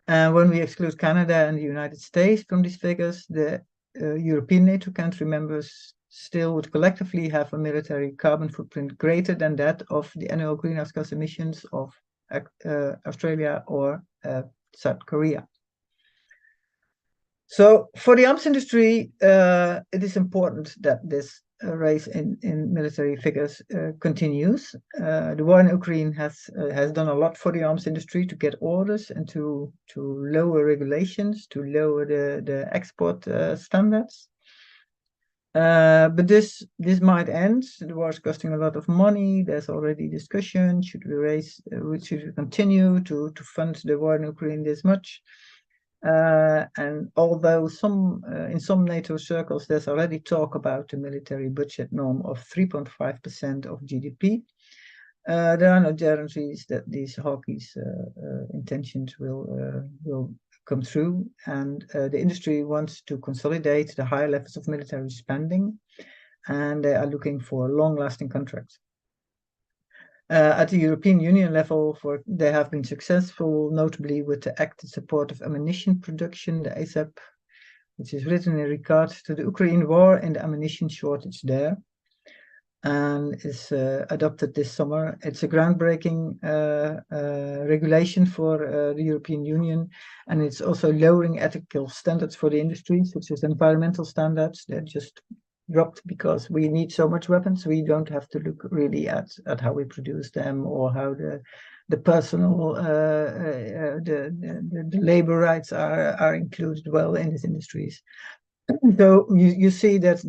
When we exclude Canada and the United States from these figures, the European NATO country members still would collectively have a military carbon footprint greater than that of the annual greenhouse gas emissions of Australia or South Korea. So for the arms industry, it is important that this rise in military figures continues. The war in Ukraine has done a lot for the arms industry to get orders and to lower regulations, to lower the export standards. But this might end. The war is costing a lot of money. There's already discussion. Should we continue to fund the war in Ukraine this much? And although in some NATO circles there's already talk about the military budget norm of 3.5% of GDP, there are no guarantees that these hawkish intentions will come through, and the industry wants to consolidate the high levels of military spending, and they are looking for long-lasting contracts. At the European Union level, they have been successful, notably with the Act in Support of Ammunition Production, the ASAP, which is written in regard to the Ukraine war and the ammunition shortage there, and is adopted this summer. It's a groundbreaking regulation for the European Union, and it's also lowering ethical standards for the industry, such as environmental standards. They're just dropped because we need so much weapons. We don't have to look really at how we produce them or how the personal the labor rights are included well in these industries. So you see that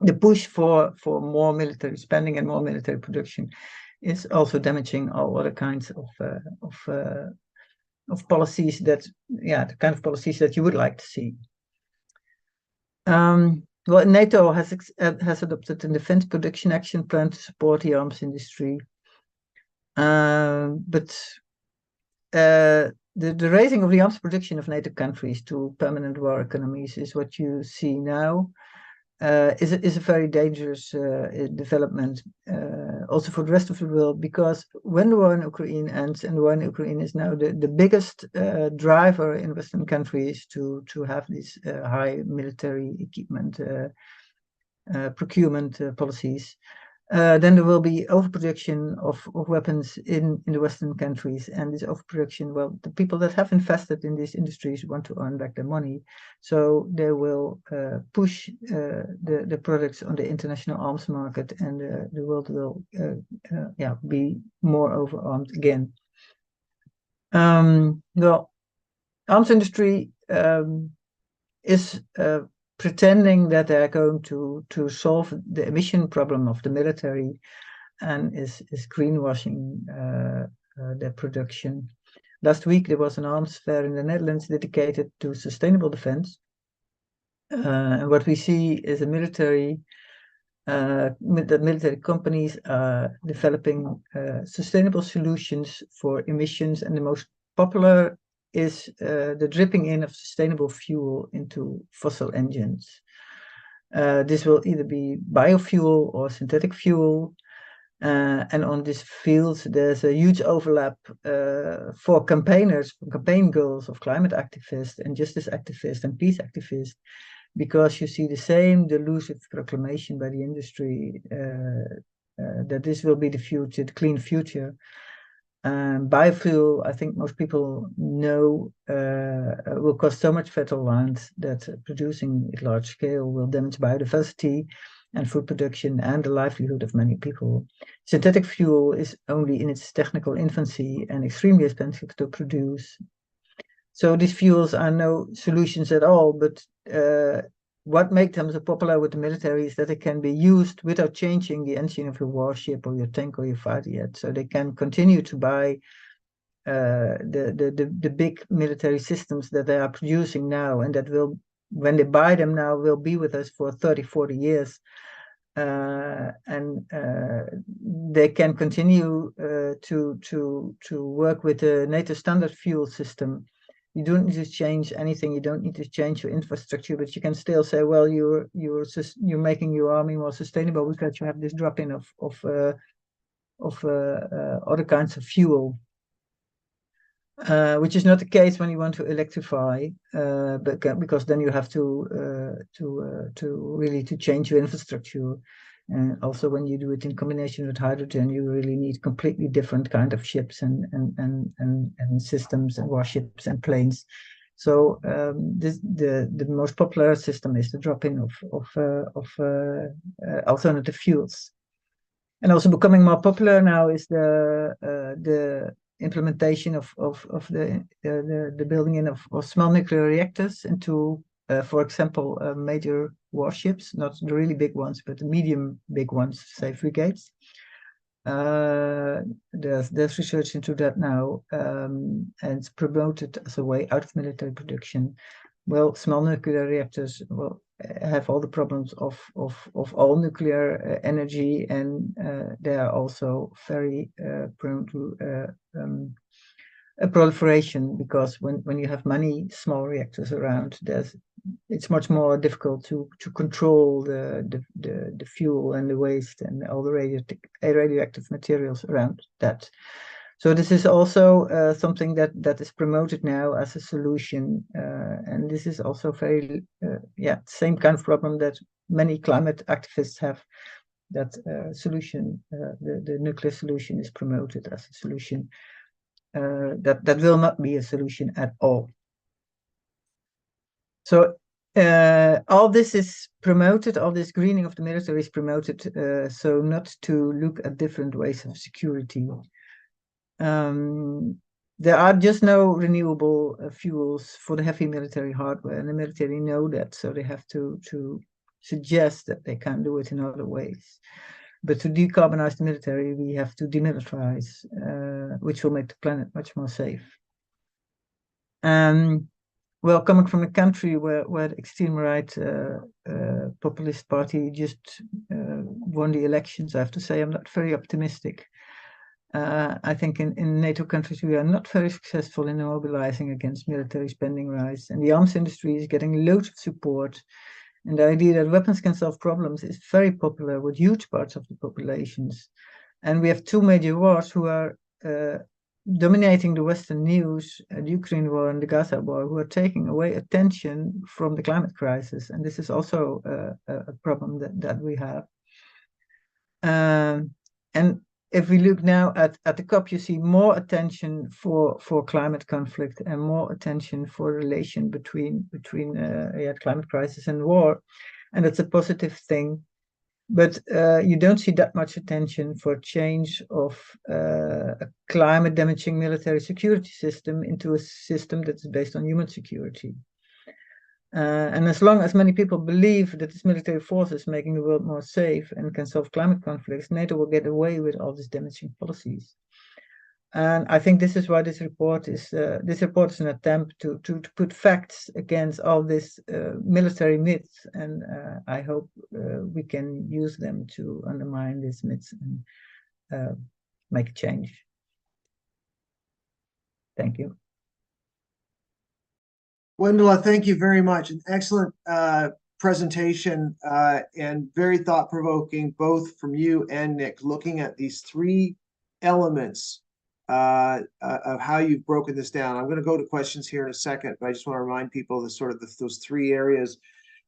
the push for more military spending and more military production is also damaging all other kinds of policies that, the kind of policies that you would like to see. Well, NATO has adopted a defense production action plan to support the arms industry, but the raising of the arms production of NATO countries to permanent war economies is what you see now. Is a very dangerous development also for the rest of the world, because when the war in Ukraine ends, and the war in Ukraine is now the biggest driver in Western countries to have these high military equipment procurement policies, then there will be overproduction of weapons in the Western countries, and this overproduction, well, the people that have invested in these industries want to earn back their money, so they will push the products on the international arms market, and the world will be more overarmed again. Well, arms industry is pretending that they are going to solve the emission problem of the military, and is greenwashing their production. Last week there was an arms fair in the Netherlands dedicated to sustainable defense, and what we see is a military companies are developing sustainable solutions for emissions, and the most popular is the dripping in of sustainable fuel into fossil engines. This will either be biofuel or synthetic fuel, and on this field there's a huge overlap for campaigners, campaign goals of climate activists and justice activists and peace activists, because you see the same delusive proclamation by the industry that this will be the future, the clean future. Biofuel, I think most people know, will cost so much fertile land that producing at large scale will damage biodiversity and food production and the livelihood of many people. Synthetic fuel is only in its technical infancy and extremely expensive to produce. So these fuels are no solutions at all, but what makes them so popular with the military is that they can be used without changing the engine of your warship or your tank or your fighter jet. So they can continue to buy the big military systems that they are producing now, and that will, when they buy them now, will be with us for 30, 40 years. And they can continue to work with the NATO standard fuel system. You don't need to change anything. You don't need to change your infrastructure, but you can still say, well, you're making your army more sustainable because you have this drop-in of other kinds of fuel, which is not the case when you want to electrify, but because then you have to really change your infrastructure. And also, when you do it in combination with hydrogen, you really need completely different kind of ships and systems and warships and planes. So the most popular system is the drop-in of alternative fuels. And also becoming more popular now is the implementation of the building in of small nuclear reactors into for example, major warships, not the really big ones, but the medium big ones, say frigates. There's research into that now, and it's promoted as a way out of military production. Well, small nuclear reactors will have all the problems of all nuclear energy, and they are also very prone to a proliferation, because when you have many small reactors around, it's much more difficult to control the fuel and the waste and all the radioactive materials around that. So this is also something that is promoted now as a solution, and this is also very same kind of problem that many climate activists have. That solution, the nuclear solution, is promoted as a solution. That will not be a solution at all. So all this is promoted, all this greening of the military is promoted, so not to look at different ways of security. There are just no renewable fuels for the heavy military hardware, and the military know that, so they have to suggest that they can do it in other ways. But to decarbonize the military, we have to demilitarize, which will make the planet much more safe. Well, coming from a country where the extreme right populist party just won the elections, I have to say I'm not very optimistic. I think in NATO countries we are not very successful in mobilizing against military spending rise, and the arms industry is getting loads of support. And the idea that weapons can solve problems is very popular with huge parts of the populations. And we have two major wars who are dominating the Western news, the Ukraine war and the Gaza war, who are taking away attention from the climate crisis. And this is also a problem that we have. And if we look now at the COP, you see more attention for climate conflict and more attention for relation between climate crisis and war, and that's a positive thing. But you don't see that much attention for change of a climate damaging military security system into a system that is based on human security. And as long as many people believe that this military force is making the world more safe and can solve climate conflicts, NATO will get away with all these damaging policies. And I think this is why this report is an attempt to put facts against all this military myths, and I hope we can use them to undermine these myths and make a change. Thank you. Wendela, thank you very much. An excellent presentation and very thought-provoking, both from you and Nick, looking at these three elements of how you've broken this down. I'm going to go to questions here in a second, but I just want to remind people the sort of those three areas.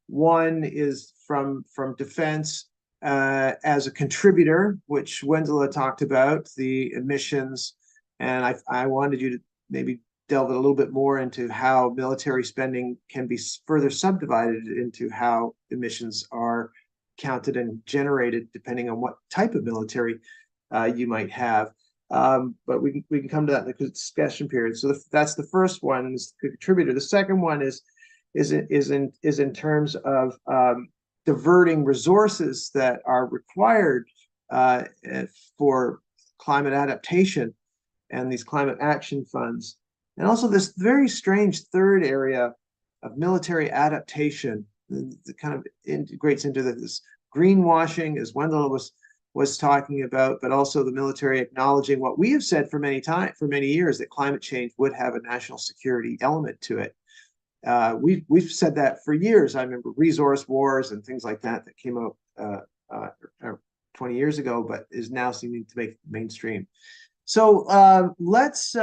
One is from defense as a contributor, which Wendela talked about, the emissions, and I wanted you to maybe delve a little bit more into how military spending can be further subdivided into how emissions are counted and generated depending on what type of military you might have. But we can come to that in the discussion period. So that's the first one, is the contributor. The second one is in terms of diverting resources that are required for climate adaptation and these climate action funds. And also this very strange third area of military adaptation that kind of integrates into this greenwashing, as Wendela was talking about, but also the military acknowledging what we have said for many years, that climate change would have a national security element to it. We've said that for years. I remember resource wars and things like that came out 20 years ago, but is now seeming to make mainstream. So let's.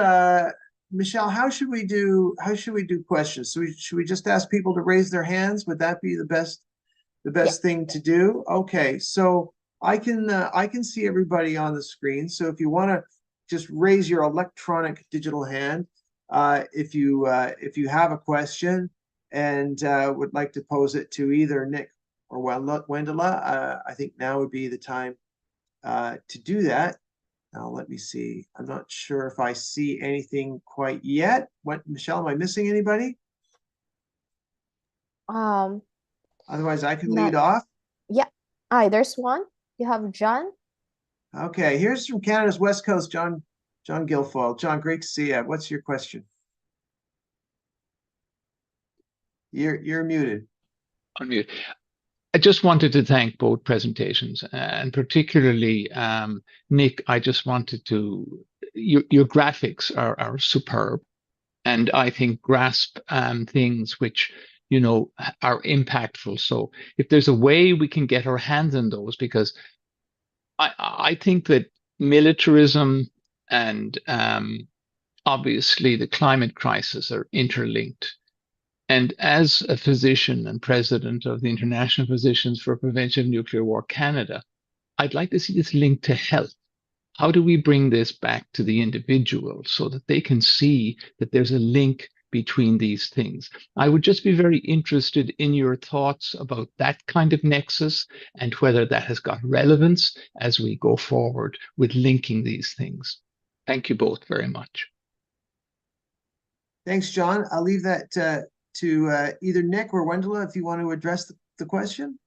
Michelle, how should we do questions? So should we just ask people to raise their hands? Would that be the best thing to do? Okay, so I can see everybody on the screen. So if you want to just raise your electronic digital hand, if you have a question and would like to pose it to either Nick or Wendela, I think now would be the time to do that. Now, let me see. I'm not sure if I see anything quite yet. Michelle, am I missing anybody? Um, Otherwise, I can not lead off. yeah. There's one. You have John. Okay, here's from Canada's West Coast, John Guilfoyle. John, great to see you. What's your question? You're muted. Unmute. I just wanted to thank both presentations, and particularly Nick. I just wanted to your graphics are superb, and I think grasp things which are impactful. So if there's a way we can get our hands on those, because I think that militarism and obviously the climate crisis are interlinked. And as a physician and president of the International Physicians for Prevention of Nuclear War Canada, I'd like to see this linked to health. How do we bring this back to the individual so that they can see that there's a link between these things? I would just be very interested in your thoughts about that kind of nexus and whether that has got relevance as we go forward with linking these things. Thank you both very much. Thanks, John. I'll leave that to either Nick or Wendela if you want to address the question.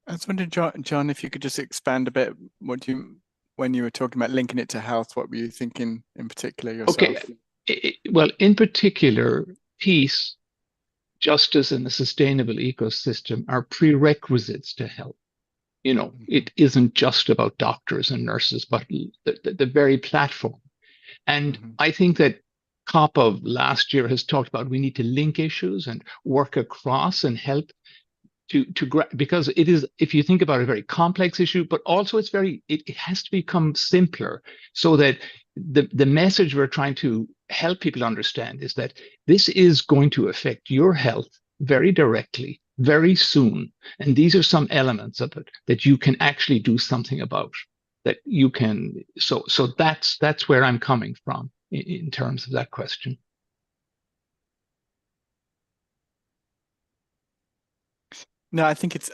I was wondering, John, if you could just expand a bit. When you were talking about linking it to health, what were you thinking in particular yourself? Okay. Well, in particular, peace, justice, and a sustainable ecosystem are prerequisites to health. It isn't just about doctors and nurses, but the very platform. And I think that COP of last year has talked about we need to link issues and work across and help because it is, if you think about it, a very complex issue, but also it has to become simpler so that the message we're trying to help people understand is that this is going to affect your health very directly, very soon. And these are some elements of it that you can actually do something about, that you can. So that's where I'm coming from in terms of that question. No, I think it's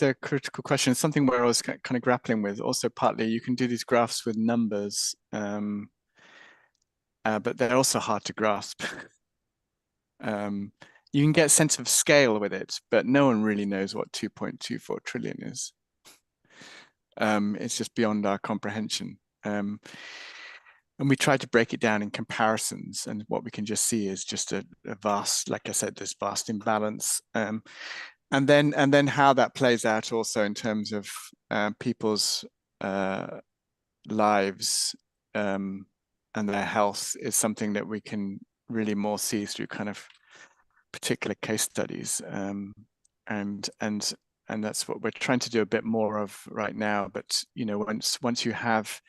a critical question. It's something where I was kind of grappling with. Also, partly you can do these graphs with numbers, but they're also hard to grasp. You can get a sense of scale with it, but no one really knows what 2.24 trillion is. It's just beyond our comprehension. And we try to break it down in comparisons, and what we can just see is just a vast, like I said, this vast imbalance. And then how that plays out also in terms of people's lives and their health is something that we can really more see through kind of particular case studies. And that's what we're trying to do a bit more of right now. But once you have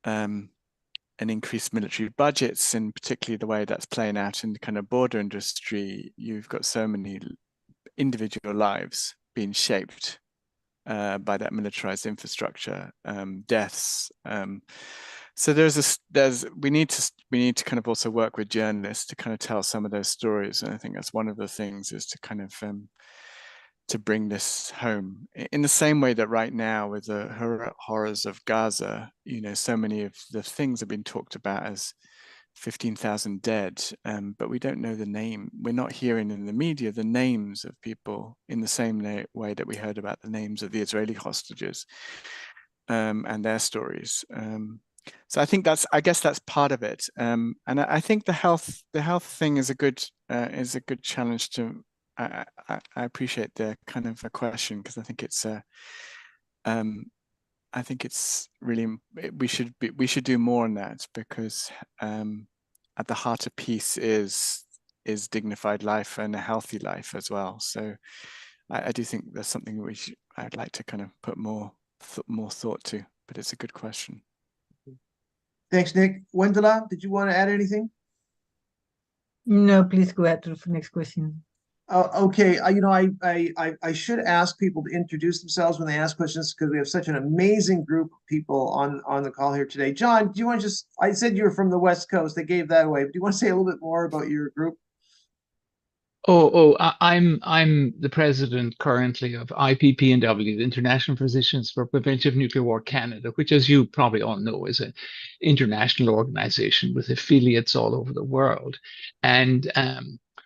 an increased military budgets, and particularly the way that's playing out in the kind of border industry, you've got so many individual lives being shaped by that militarized infrastructure, deaths. So we need to kind of also work with journalists to kind of tell some of those stories, and I think that's one of the things, is to kind of to bring this home in the same way that right now with the horrors of Gaza, so many of the things have been talked about as 15,000 dead, but we don't know the name. We're not hearing in the media the names of people in the same way that we heard about the names of the Israeli hostages and their stories. So I guess that's part of it. And I think the health thing is a good challenge to. I appreciate the kind of a question, because I think it's really, we should do more on that, because at the heart of peace is dignified life and a healthy life as well. So I do think there's something I'd like to kind of put more thought to, but it's a good question. Thanks, Nick. Wendela, did you want to add anything? No, please go ahead to the next question. Okay, I should ask people to introduce themselves when they ask questions, because we have such an amazing group of people on the call here today. John, do you want to just, I said you were from the West Coast, they gave that away, but do you want to say a little bit more about your group? I'm the president currently of IPPNW, the International Physicians for Prevention of Nuclear War Canada, which, as you probably all know, is an international organization with affiliates all over the world. And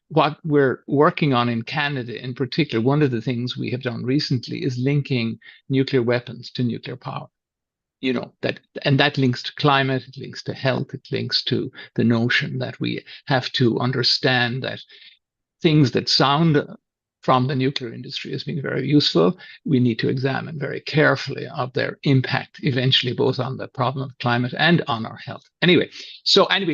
what we're working on in Canada in particular, one of the things we have done recently is linking nuclear weapons to nuclear power. You know, that links to climate, it links to health, it links to the notion that we have to understand that things that sound from the nuclear industry as being very useful, we need to examine very carefully of their impact eventually, both on the problem of climate and on our health. Anyway,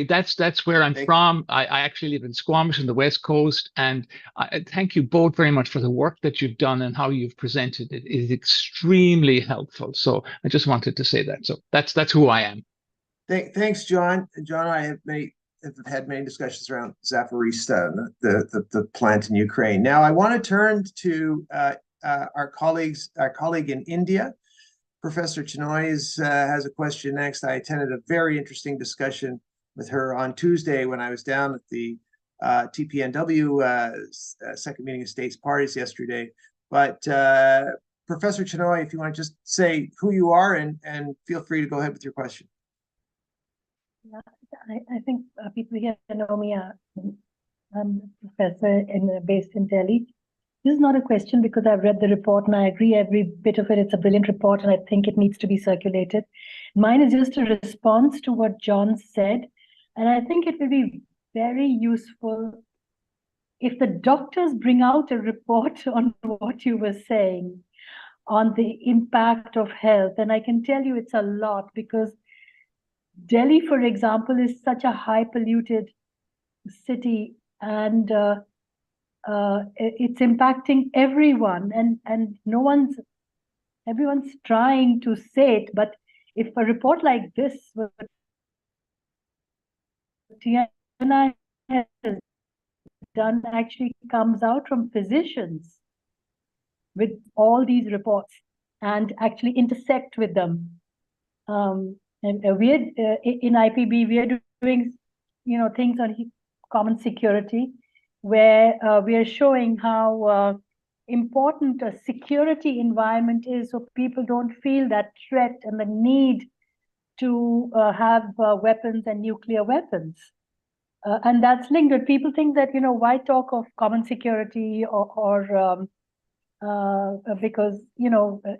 that's where I'm from. I actually live in Squamish on the West Coast, and I thank you both very much for the work that you've done and how you've presented it. It is extremely helpful. So I just wanted to say that. So that's who I am. Thanks, John. John, I have had many discussions around Zaporizhzhia, the plant in Ukraine. Now, I want to turn to our colleague in India. Professor Chenoy has a question next. I attended a very interesting discussion with her on Tuesday when I was down at the TPNW second meeting of states parties yesterday. But Professor Chenoy, if you want to just say who you are and feel free to go ahead with your question. I think people here know me. I'm a professor based in Delhi. This is not a question because I've read the report and I agree every bit of it. It's a brilliant report and I think it needs to be circulated. Mine is just a response to what John said. And I think it will be very useful if the doctors bring out a report on what you were saying on the impact of health. And I can tell you it's a lot because Delhi, for example, is such a high polluted city and it's impacting everyone and everyone's trying to say it, but if a report like this TNI has done actually comes out from physicians with all these reports and actually intersect with them. And we're in IPB, we are doing, things on common security, where we are showing how important a security environment is, so people don't feel that threat and the need to have weapons and nuclear weapons. And that's linked. But people think that, why talk of common security or because,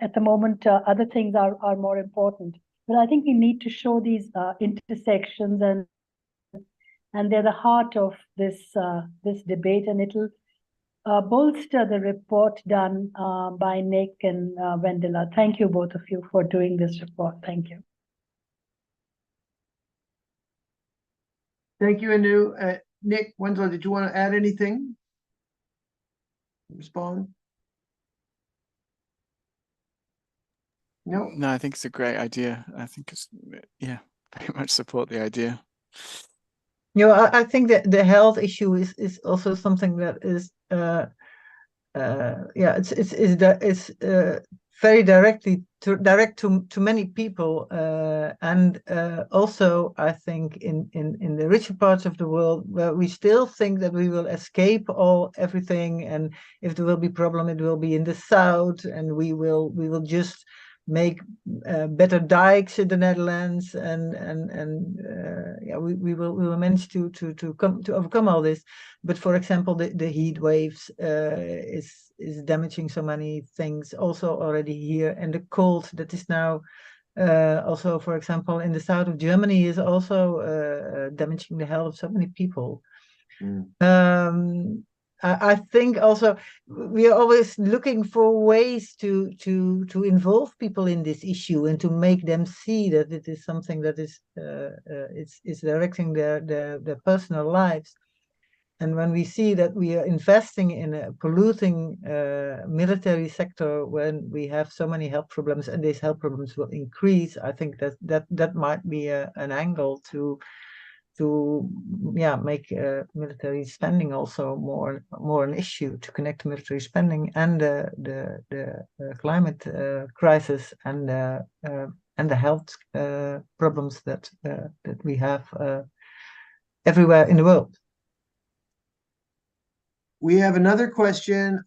at the moment, other things are more important. But I think we need to show these intersections, and they're the heart of this debate, and it'll bolster the report done by Nick and Wendela. Thank you, both of you, for doing this report. Thank you. Thank you, Anu. Nick, Wendela, did you want to add anything? Respond? No, I think it's a great idea. I think it's, very much support the idea. I think that the health issue is also something that is it's very direct to many people, and also I think in the richer parts of the world where we still think that we will escape everything, and if there will be problem, it will be in the south, and we will just make better dikes in the Netherlands, and we will manage to overcome all this. But for example, the heat waves is damaging so many things also already here, and the cold that is now also, for example, in the south of Germany is also damaging the health of so many people. I think also we are always looking for ways to involve people in this issue and to make them see that it is something that is directing their personal lives. And when we see that we are investing in a polluting military sector, when we have so many health problems and these health problems will increase, I think that might be an angle to make military spending also more an issue, to connect military spending and the climate crisis and the health problems that we have everywhere in the world. We have another question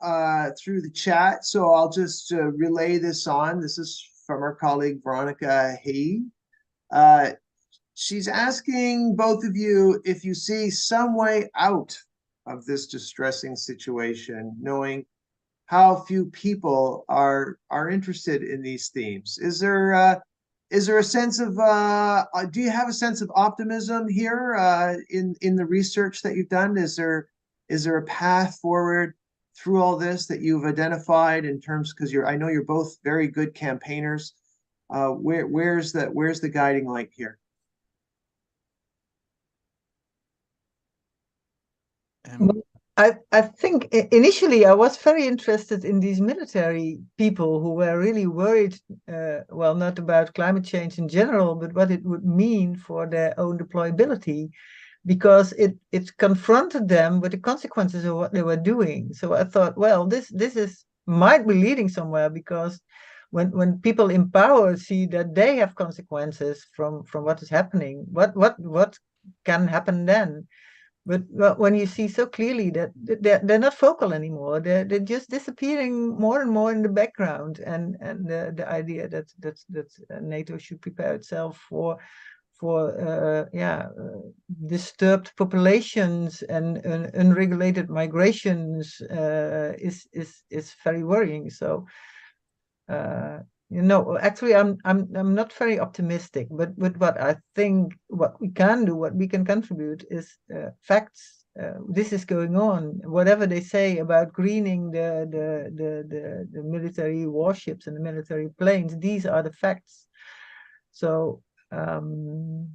through the chat, so I'll just relay this on. This is from our colleague Veronica Hay. She's asking both of you if you see some way out of this distressing situation, knowing how few people are interested in these themes? Is there a sense of do you have a sense of optimism here in the research that you've done? Is there a path forward through all this that you've identified in terms, because I know you're both very good campaigners. Where's the guiding light here? I think initially I was very interested in these military people who were really worried, well, not about climate change in general, but what it would mean for their own deployability, because it confronted them with the consequences of what they were doing. So I thought, well, this might be leading somewhere, because when people in power see that they have consequences from what is happening, what can happen then? But when you see so clearly that they're not focal anymore, they're just disappearing more and more in the background, and the idea that NATO should prepare itself for disturbed populations and unregulated migrations is very worrying. So actually, I'm not very optimistic, but what I think what we can do, what we can contribute is facts. This is going on. Whatever they say about greening the military warships and the military planes, these are the facts. So the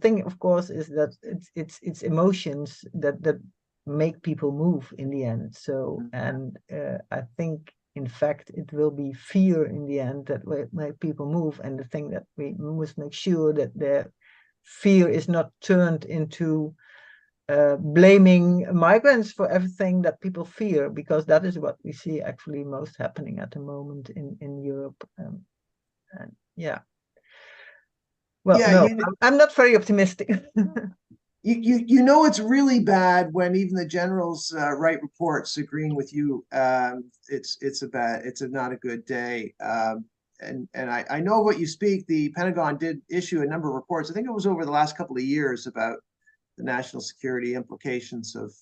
thing, of course, is that it's emotions that make people move in the end. So, and I think, in fact, it will be fear in the end that will make people move. And the thing that we must make sure that their fear is not turned into blaming migrants for everything that people fear, because that is what we see actually most happening at the moment in Europe. Well, yeah, no, I'm not very optimistic. It's really bad when even the generals write reports agreeing with you. It's not a good day. And I know what you speak. The Pentagon did issue a number of reports. I think it was over the last couple of years about the national security implications of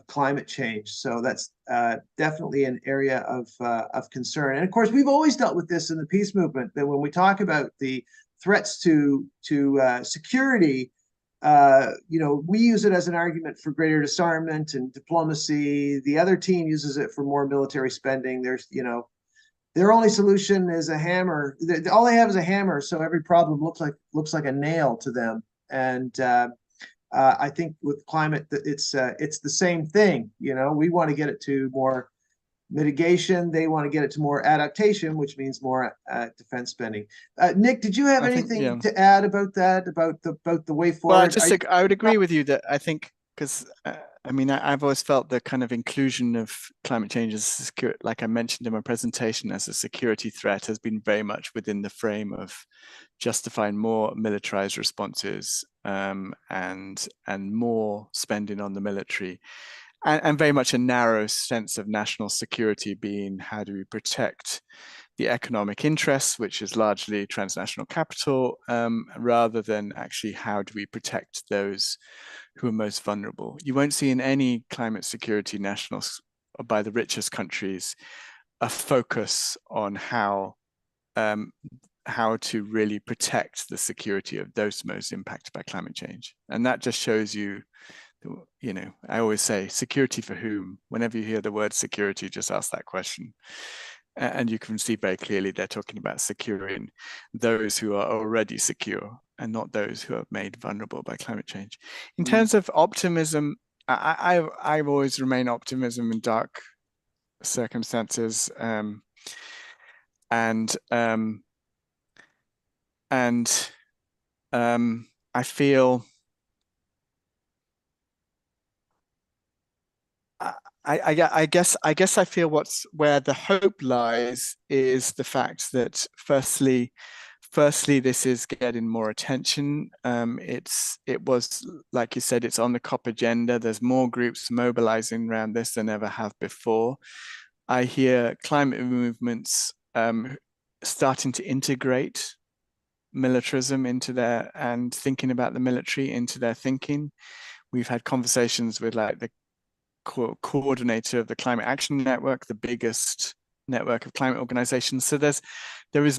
climate change. So that's definitely an area of concern. And of course, we've always dealt with this in the peace movement, that when we talk about the threats to security, we use it as an argument for greater disarmament and diplomacy. The other team uses it for more military spending. Their only solution is a hammer. All they have is a hammer, so every problem looks like a nail to them. And I think with climate, it's the same thing. We want to get it to more mitigation. They want to get it to more adaptation, which means more defense spending. Nick, did you have anything to add about that, about the way forward? Well, I would agree with you that I think, because I've always felt the kind of inclusion of climate change as like I mentioned in my presentation, as a security threat has been very much within the frame of justifying more militarized responses and more spending on the military. And very much a narrow sense of national security being, how do we protect the economic interests, which is largely transnational capital, rather than actually how do we protect those who are most vulnerable. You won't see in any climate security nationals by the richest countries a focus on how to really protect the security of those most impacted by climate change. And that just shows you, I always say, security for whom? Whenever you hear the word security, just ask that question. And you can see very clearly they're talking about securing those who are already secure and not those who are made vulnerable by climate change. In terms of optimism, I've always remained optimism in dark circumstances. I feel I guess I feel where the hope lies is the fact that firstly this is getting more attention. It was, like you said, it's on the COP agenda. There's more groups mobilizing around this than ever have before. I hear climate movements starting to integrate militarism into their, and thinking about the military into their thinking. We've had conversations with like the coordinator of the Climate Action Network, the biggest network of climate organizations. So there's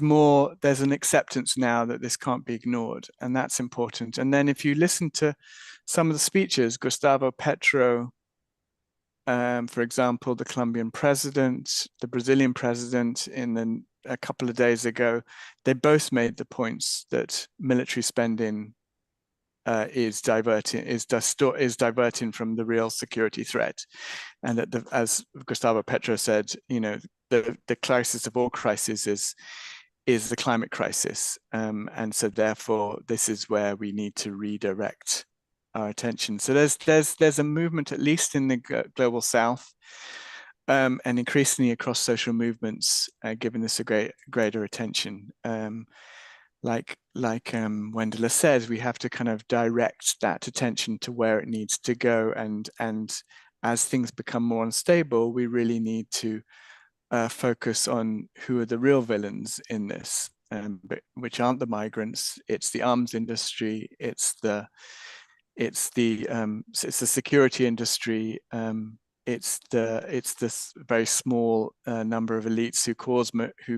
an acceptance now that this can't be ignored, and that's important. And then if you listen to some of the speeches, Gustavo Petro, for example, the Colombian president, the Brazilian president, a couple of days ago, they both made the points that military spending is diverting from the real security threat, and that as Gustavo Petro said, the crisis of all crises is the climate crisis, and so therefore this is where we need to redirect our attention. So there's a movement, at least in the global south, and increasingly across social movements, giving this a greater attention. Like Wendela says, we have to kind of direct that attention to where it needs to go, and as things become more unstable, we really need to focus on who are the real villains in this, which aren't the migrants. It's the arms industry. It's the security industry. It's this very small number of elites who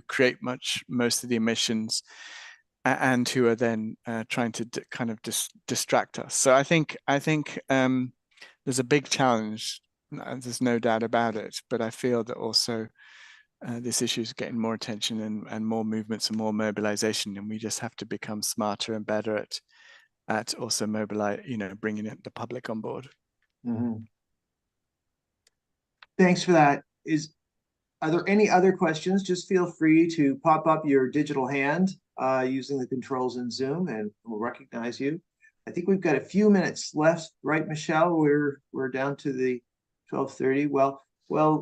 create most of the emissions, and who are then trying to kind of distract us. So I think there's a big challenge. There's no doubt about it. But I feel that also this issue is getting more attention and more movements and more mobilization, and we just have to become smarter and better at also bringing the public on board. Mm-hmm. Thanks for that. Are there any other questions? Just feel free to pop up your digital hand using the controls in Zoom, and we'll recognize you. I think we've got a few minutes left, right, Michelle? We're down to the 12:30. Well,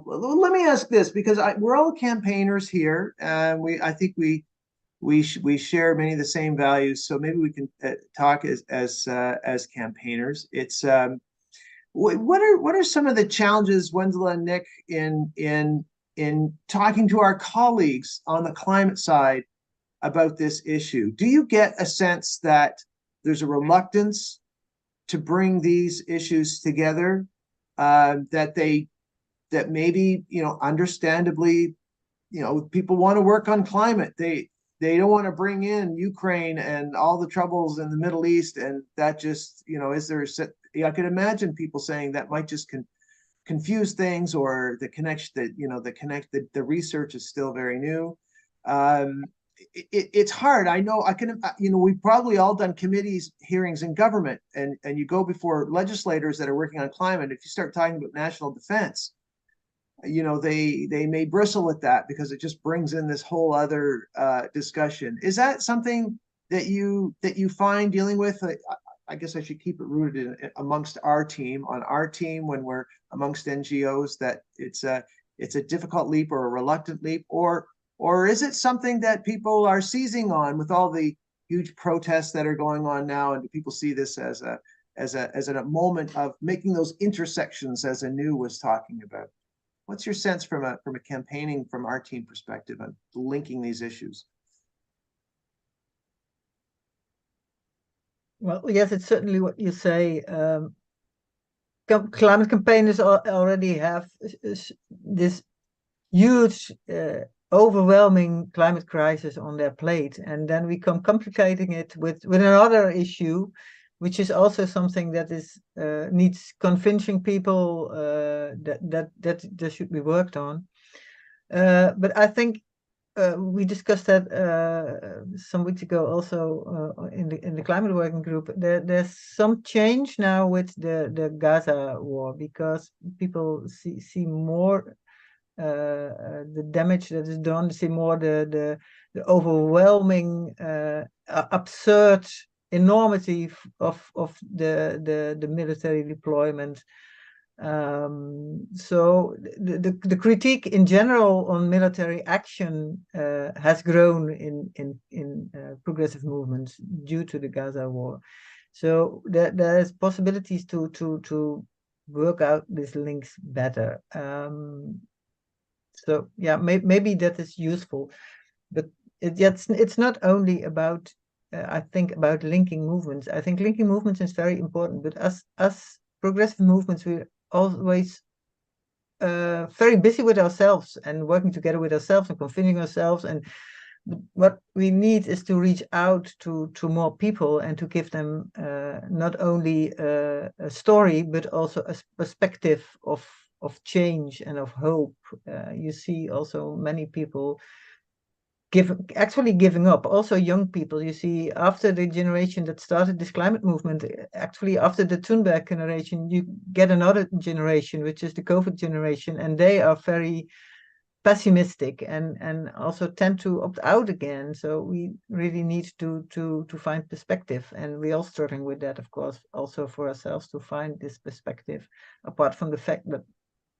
let me ask this, because we're all campaigners here, and I think we share many of the same values. So maybe we can talk as campaigners. It's what are some of the challenges, Wendela and Nick, in talking to our colleagues on the climate side about this issue? Do you get a sense that there's a reluctance to bring these issues together, that maybe, understandably, people want to work on climate. They don't want to bring in Ukraine and all the troubles in the Middle East, and that just, I could imagine people saying that might just confuse things, or the research is still very new. It's hard. I know. We've probably all done committees hearings in government, and you go before legislators that are working on climate. If you start talking about national defense, they may bristle at that, because it just brings in this whole other discussion. Is that something that you find dealing with? I guess I should keep it rooted amongst our team, when we're amongst NGOs, that it's a difficult leap or a reluctant leap, or is it something that people are seizing on with all the huge protests that are going on now, and do people see this as a moment of making those intersections, as Anu was talking about? What's your sense from a campaigning, from our team perspective, on linking these issues? Well, yes, it's certainly what you say. Climate campaigners already have this huge, overwhelming climate crisis on their plate, and then we come complicating it with another issue, which is also something that needs convincing people that should be worked on. But I think we discussed that some weeks ago also in the climate working group. There's some change now with the Gaza war, because people see more the damage that is done, see more the overwhelming, absurd enormity of the military deployment. So the critique in general on military action has grown in progressive movements due to the Gaza war. So there's possibilities to work out these links better. So yeah, maybe that is useful, but it's not only about I think about linking movements. I think linking movements is very important, but as progressive movements, we're always very busy with ourselves and working together with ourselves and convincing ourselves. And what we need is to reach out to more people and to give them not only a story, but also a perspective of change and of hope. You see also many people actually giving up. Also young people, you see, after the generation that started this climate movement, actually after the Thunberg generation, you get another generation, which is the COVID generation, and they are very pessimistic and also tend to opt out again. So we really need to find perspective, and we're all struggling with that, of course, also for ourselves to find this perspective, apart from the fact that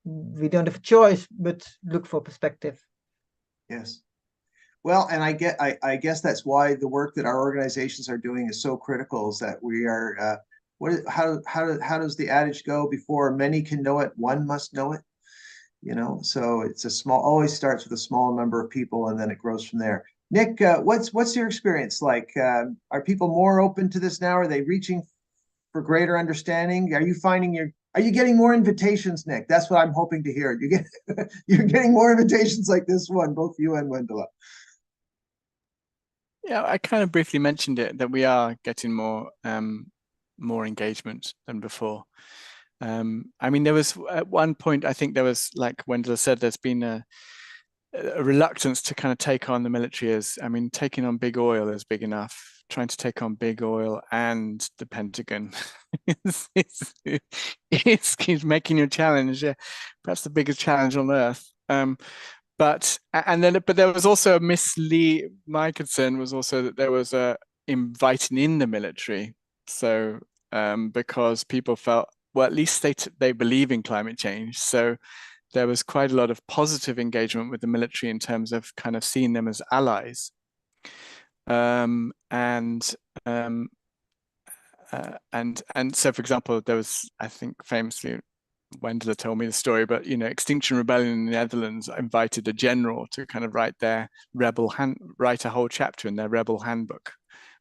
we don't have a choice but look for perspective. Yes. Well, and I guess that's why the work that our organizations are doing is so critical, is that we are how does the adage go? Before many can know it, one must know it. You know, so it's always starts with a small number of people, and then it grows from there. Nick, what's your experience like? Are people more open to this now? Are they reaching for greater understanding? Are you getting more invitations, Nick? That's what I'm hoping to hear. You're getting more invitations like this one, both you and Wendela. Yeah, I kind of briefly mentioned it, that we are getting more engagement than before. I mean, there was at one point, I think there was, like Wendela said, there's been a reluctance to kind of take on the military as, I mean, taking on big oil is big enough. Trying to take on big oil and the Pentagon it's making you a challenge. Yeah, perhaps the biggest challenge on earth. But there was also my concern was also that there was a inviting in the military. So because people felt, well, at least they believe in climate change. So there was quite a lot of positive engagement with the military in terms of kind of seeing them as allies. And so, for example, there was, I think, famously, Wendela told me the story, but Extinction Rebellion in the Netherlands invited a general to kind of write a whole chapter in their rebel handbook,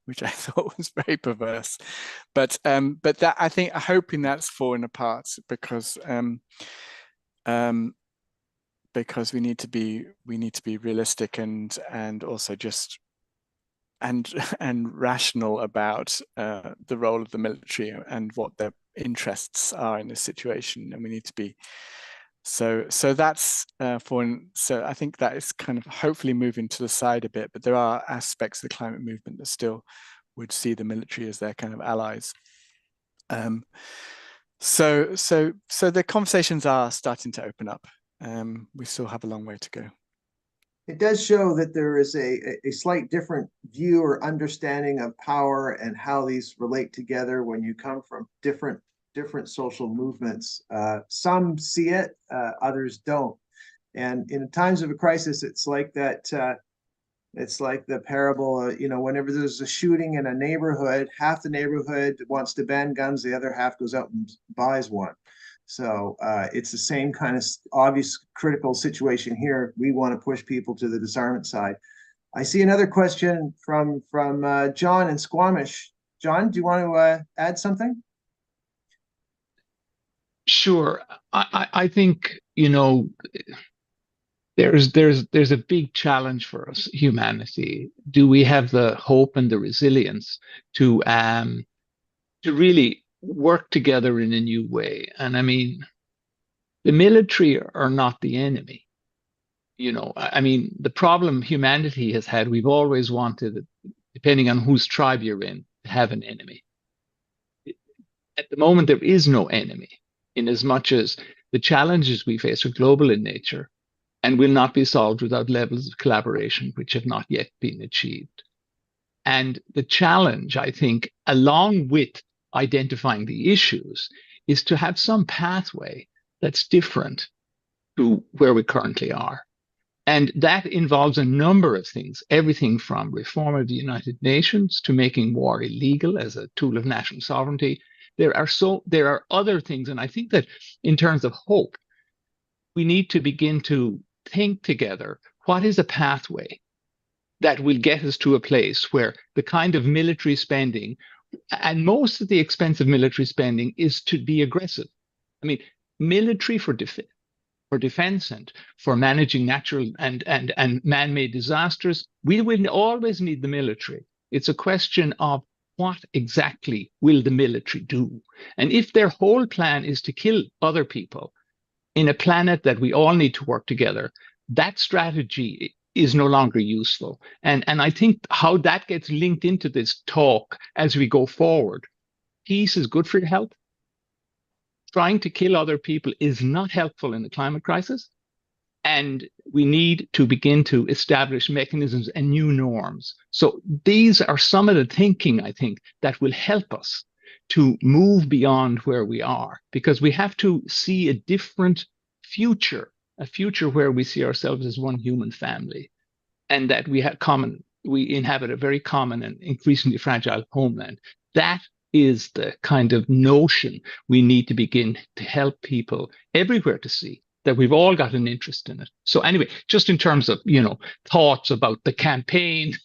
which I thought was very perverse. But that, I think, hoping that's fallen apart because we need to be realistic and also just and rational about the role of the military and what their interests are in this situation, and we need to be so that's so I think that is kind of hopefully moving to the side a bit, but there are aspects of the climate movement that still would see the military as their kind of allies. So the conversations are starting to open up. We still have a long way to go. It does show that there is a slight different view or understanding of power and how these relate together when you come from different social movements. Some see it, others don't. And in times of a crisis, it's like that. It's like the parable, whenever there's a shooting in a neighborhood, half the neighborhood wants to ban guns, the other half goes out and buys one. So it's the same kind of obvious critical situation here. We want to push people to the disarmament side. I see another question from John in Squamish. John, do you want to add something? Sure. I think, there's a big challenge for us, humanity. Do we have the hope and the resilience to really work together in a new way? And I mean, the military are not the enemy. I mean, the problem humanity has had, we've always wanted, depending on whose tribe you're in, to have an enemy. At the moment, there is no enemy, in as much as the challenges we face are global in nature and will not be solved without levels of collaboration which have not yet been achieved. And the challenge, I think, along with identifying the issues, is to have some pathway that's different to where we currently are. And that involves a number of things, everything from reform of the United Nations to making war illegal as a tool of national sovereignty. There are other things. And I think that in terms of hope, we need to begin to think together, what is a pathway that will get us to a place where the kind of military spending, and most of the expensive military spending, is to be aggressive. I mean, military for defense and for managing natural and man-made disasters, we will always need the military. It's a question of what exactly will the military do? And if their whole plan is to kill other people in a planet that we all need to work together, that strategy is no longer useful. And I think how that gets linked into this talk as we go forward, peace is good for your health. Trying to kill other people is not helpful in the climate crisis. And we need to begin to establish mechanisms and new norms. So these are some of the thinking, I think, that will help us to move beyond where we are, because we have to see a different future, a future where we see ourselves as one human family, and that we inhabit a very common and increasingly fragile homeland. That is the kind of notion we need to begin to help people everywhere to see, that we've all got an interest in it. So anyway, just in terms of, thoughts about the campaign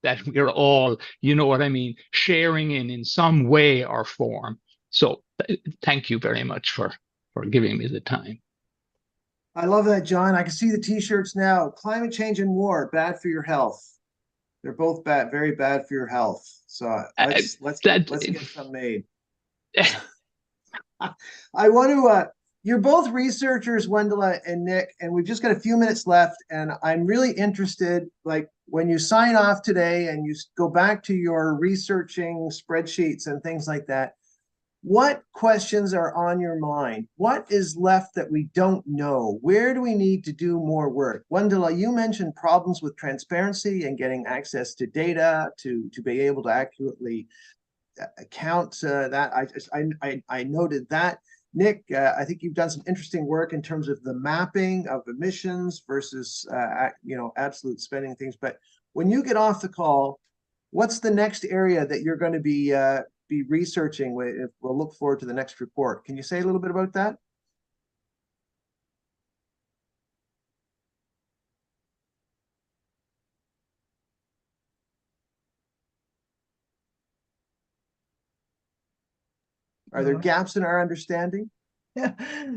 that we're all, what I mean, sharing in some way or form. So thank you very much for giving me the time. I love that, John. I can see the t-shirts now. Climate change and war, bad for your health. They're both bad, very bad for your health. So let's get some made. I want to, you're both researchers, Wendela and Nick, and we've just got a few minutes left. And I'm really interested, like when you sign off today and you go back to your researching spreadsheets and things like that, what questions are on your mind? What is left that we don't know? Where do we need to do more work? Wendela, you mentioned problems with transparency and getting access to data to be able to accurately account that. I noted that. Nick, I think you've done some interesting work in terms of the mapping of emissions versus absolute spending things. But when you get off the call, what's the next area that you're going to be researching? We'll look forward to the next report. Can you say a little bit about that? Are there gaps in our understanding?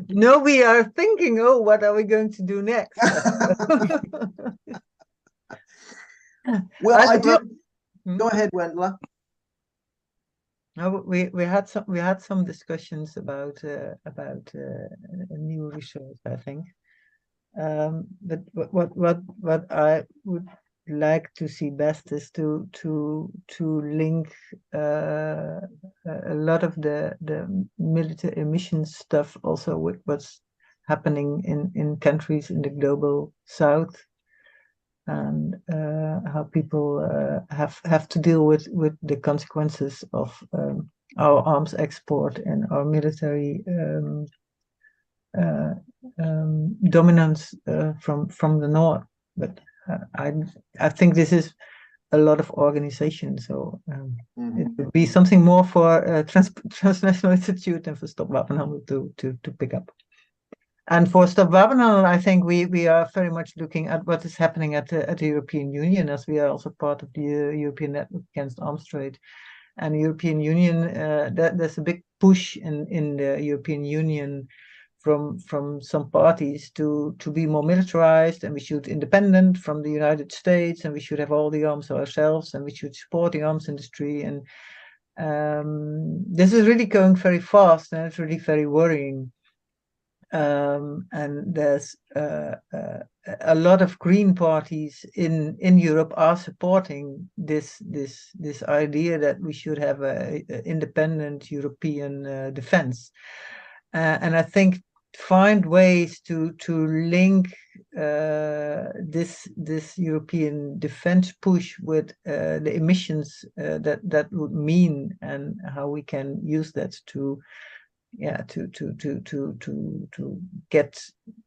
No, we are thinking, what are we going to do next? Well, go ahead, Wendela. No, we had some discussions about new research, I think. But what I would like to see best is to link a lot of the military emissions stuff also with what's happening in countries in the global south, and how people have to deal with the consequences of our arms export and our military dominance from the north. But I think this is a lot of organization, so it would be something more for Transnational Institute and for Stop Wapenhandel to pick up. And for Stop Wapenhandel, I think we are very much looking at what is happening at the European Union, as we are also part of the European Network Against Arms Trade. And the European Union, there's a big push in the European Union from some parties to be more militarized, and we should independent from the United States, and we should have all the arms ourselves, and we should support the arms industry. And this is really going very fast, and it's really very worrying. And there's a lot of green parties in Europe are supporting this idea that we should have a independent European defense. And I think find ways to link this European defense push with the emissions that would mean, and how we can use that to get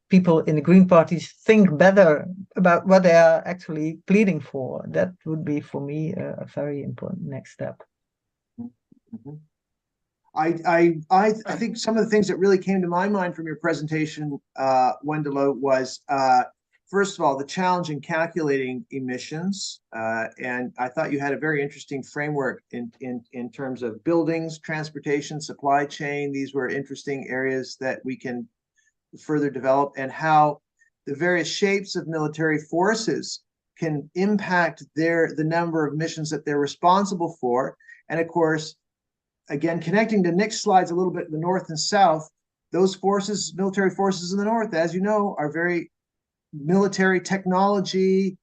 people in the green parties think better about what they are actually pleading for. That would be, for me, a very important next step. Mm-hmm. I think some of the things that really came to my mind from your presentation, Wendela, was first of all, the challenge in calculating emissions. And I thought you had a very interesting framework in terms of buildings, transportation, supply chain. These were interesting areas that we can further develop, and how the various shapes of military forces can impact the number of missions that they're responsible for. And of course, again, connecting to Nick's slides a little bit, the North and South, those forces, military forces in the North, as you know, are very military technology,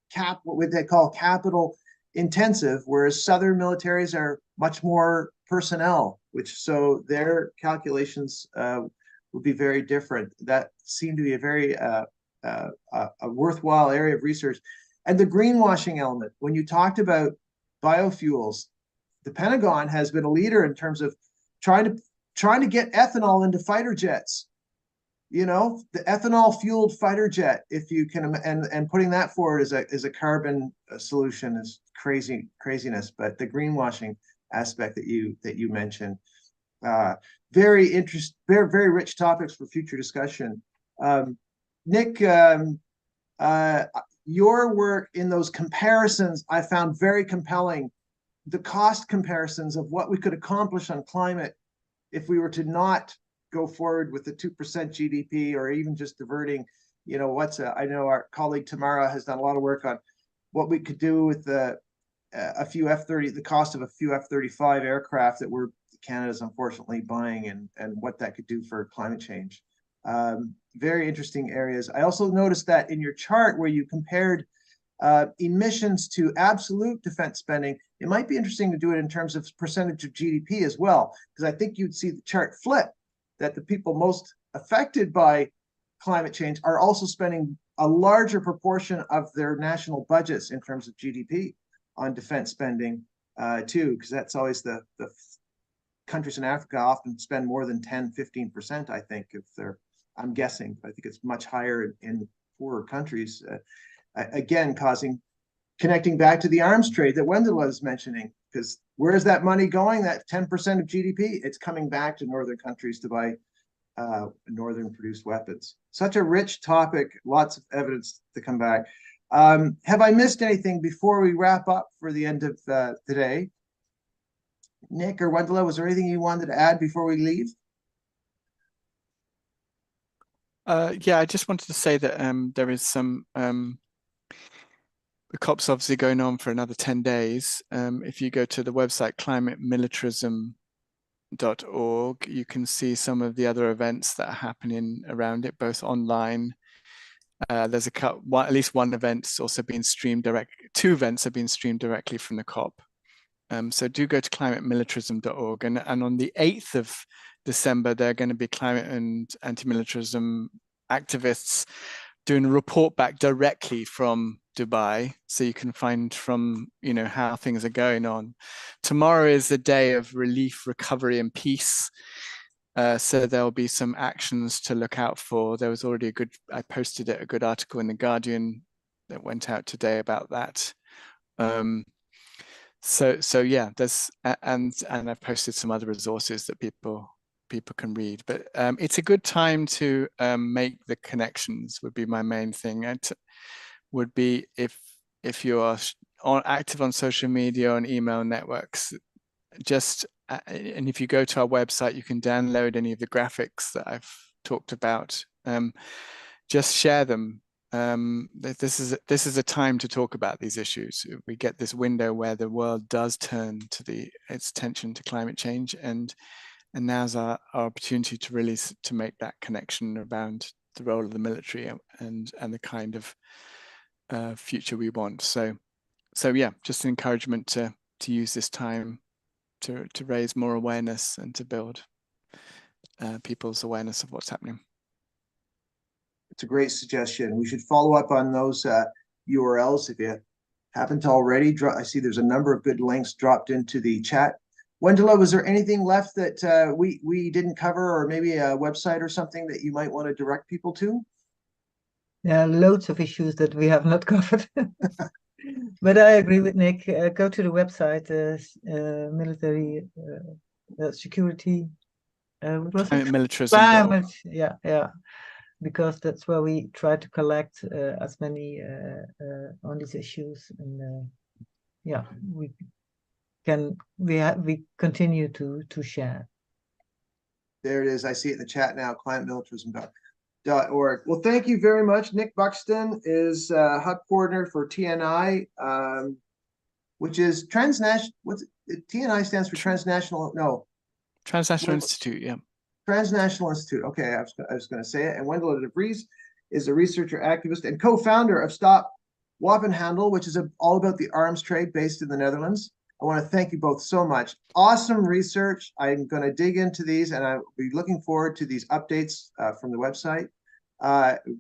what they call capital intensive, whereas Southern militaries are much more personnel, so their calculations would be very different. That seemed to be a very a worthwhile area of research. And the greenwashing element, when you talked about biofuels, the Pentagon has been a leader in terms of trying to get ethanol into fighter jets. You know, the ethanol fueled fighter jet, if you can, and putting that forward as a carbon solution is craziness. But the greenwashing aspect that you mentioned, very very rich topics for future discussion. Nick, your work in those comparisons I found very compelling. The cost comparisons of what we could accomplish on climate if we were to not go forward with the 2% GDP, or even just diverting, you know, I know our colleague Tamara has done a lot of work on what we could do with the cost of a few F-35 aircraft that Canada's unfortunately buying, and what that could do for climate change. Very interesting areas. I also noticed that in your chart where you compared emissions to absolute defense spending, it might be interesting to do it in terms of percentage of GDP as well, because I think you'd see the chart flip, that the people most affected by climate change are also spending a larger proportion of their national budgets in terms of GDP on defense spending too, because that's always the countries in Africa often spend more than 10-15%, I think, I'm guessing, but I think it's much higher in poorer countries. Again, connecting back to the arms trade that Wendell was mentioning, because where is that money going? That 10% of GDP, it's coming back to northern countries to buy northern produced weapons. Such a rich topic, lots of evidence to come back. Have I missed anything before we wrap up for the end of today? Nick or Wendell, was there anything you wanted to add before we leave? Yeah, I just wanted to say that there is some the COP's obviously going on for another 10 days. If you go to the website climatemilitarism.org, you can see some of the other events that are happening around it, both online. There's at least one event's also being streamed two events have been streamed directly from the COP. So do go to climatemilitarism.org, and on the 8th of December, there are going to be climate and anti-militarism activists doing a report back directly from Dubai, so you can find from, you know, how things are going on. Tomorrow is the day of relief, recovery, and peace. So there'll be some actions to look out for. There was already I posted a good article in The Guardian that went out today about that. So yeah, and I've posted some other resources that people can read, but it's a good time to make the connections, would be my main thing. It would be if you are active on social media, on email networks, and if you go to our website, you can download any of the graphics that I've talked about. Just share them. This is a time to talk about these issues. We get this window where the world does turn to its attention to climate change, and now's our opportunity to really to make that connection around the role of the military and the kind of future we want. So yeah, just an encouragement to use this time to raise more awareness and to build people's awareness of what's happening. It's a great suggestion. We should follow up on those URLs if you haven't already. I see there's a number of good links dropped into the chat. Wendell, was there anything left that we didn't cover, or maybe a website or something that you might want to direct people to? There are loads of issues that we have not covered. But I agree with Nick. Go to the website, military security. What was it? Militarism. Yeah. because that's where we try to collect as many on these issues, and yeah, we continue to share. There it is. I see it in the chat now, climatemilitarism.org. Well, thank you very much. Nick Buxton is hub coordinator for TNI, which is transnational. What's it? TNI stands for transnational. No, Transnational Institute. Yeah. Transnational Institute. Okay, I was going to say it. And Wendell de Vries is a researcher, activist, and co-founder of Stop Wapenhandel, which is all about the arms trade based in the Netherlands. I want to thank you both so much. Awesome research. I'm going to dig into these, and I'll be looking forward to these updates from the website.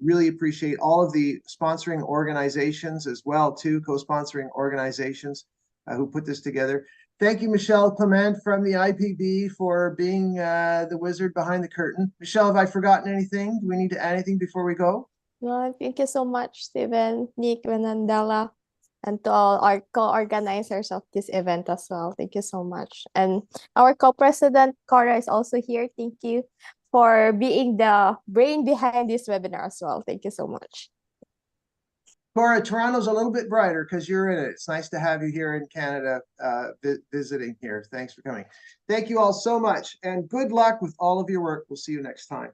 Really appreciate all of the sponsoring organizations as well, too, co-sponsoring organizations who put this together. Thank you, Michelle Clement from the IPB, for being the wizard behind the curtain. Michelle, have I forgotten anything? Do we need to add anything before we go? No, thank you so much, Stephen, Nick, Venandela, and to all our co-organizers of this event as well. Thank you so much. And our co-president, Cora, is also here. Thank you for being the brain behind this webinar as well. Thank you so much. Cora, Toronto's a little bit brighter because you're in it. It's nice to have you here in Canada visiting here. Thanks for coming. Thank you all so much, and good luck with all of your work. We'll see you next time.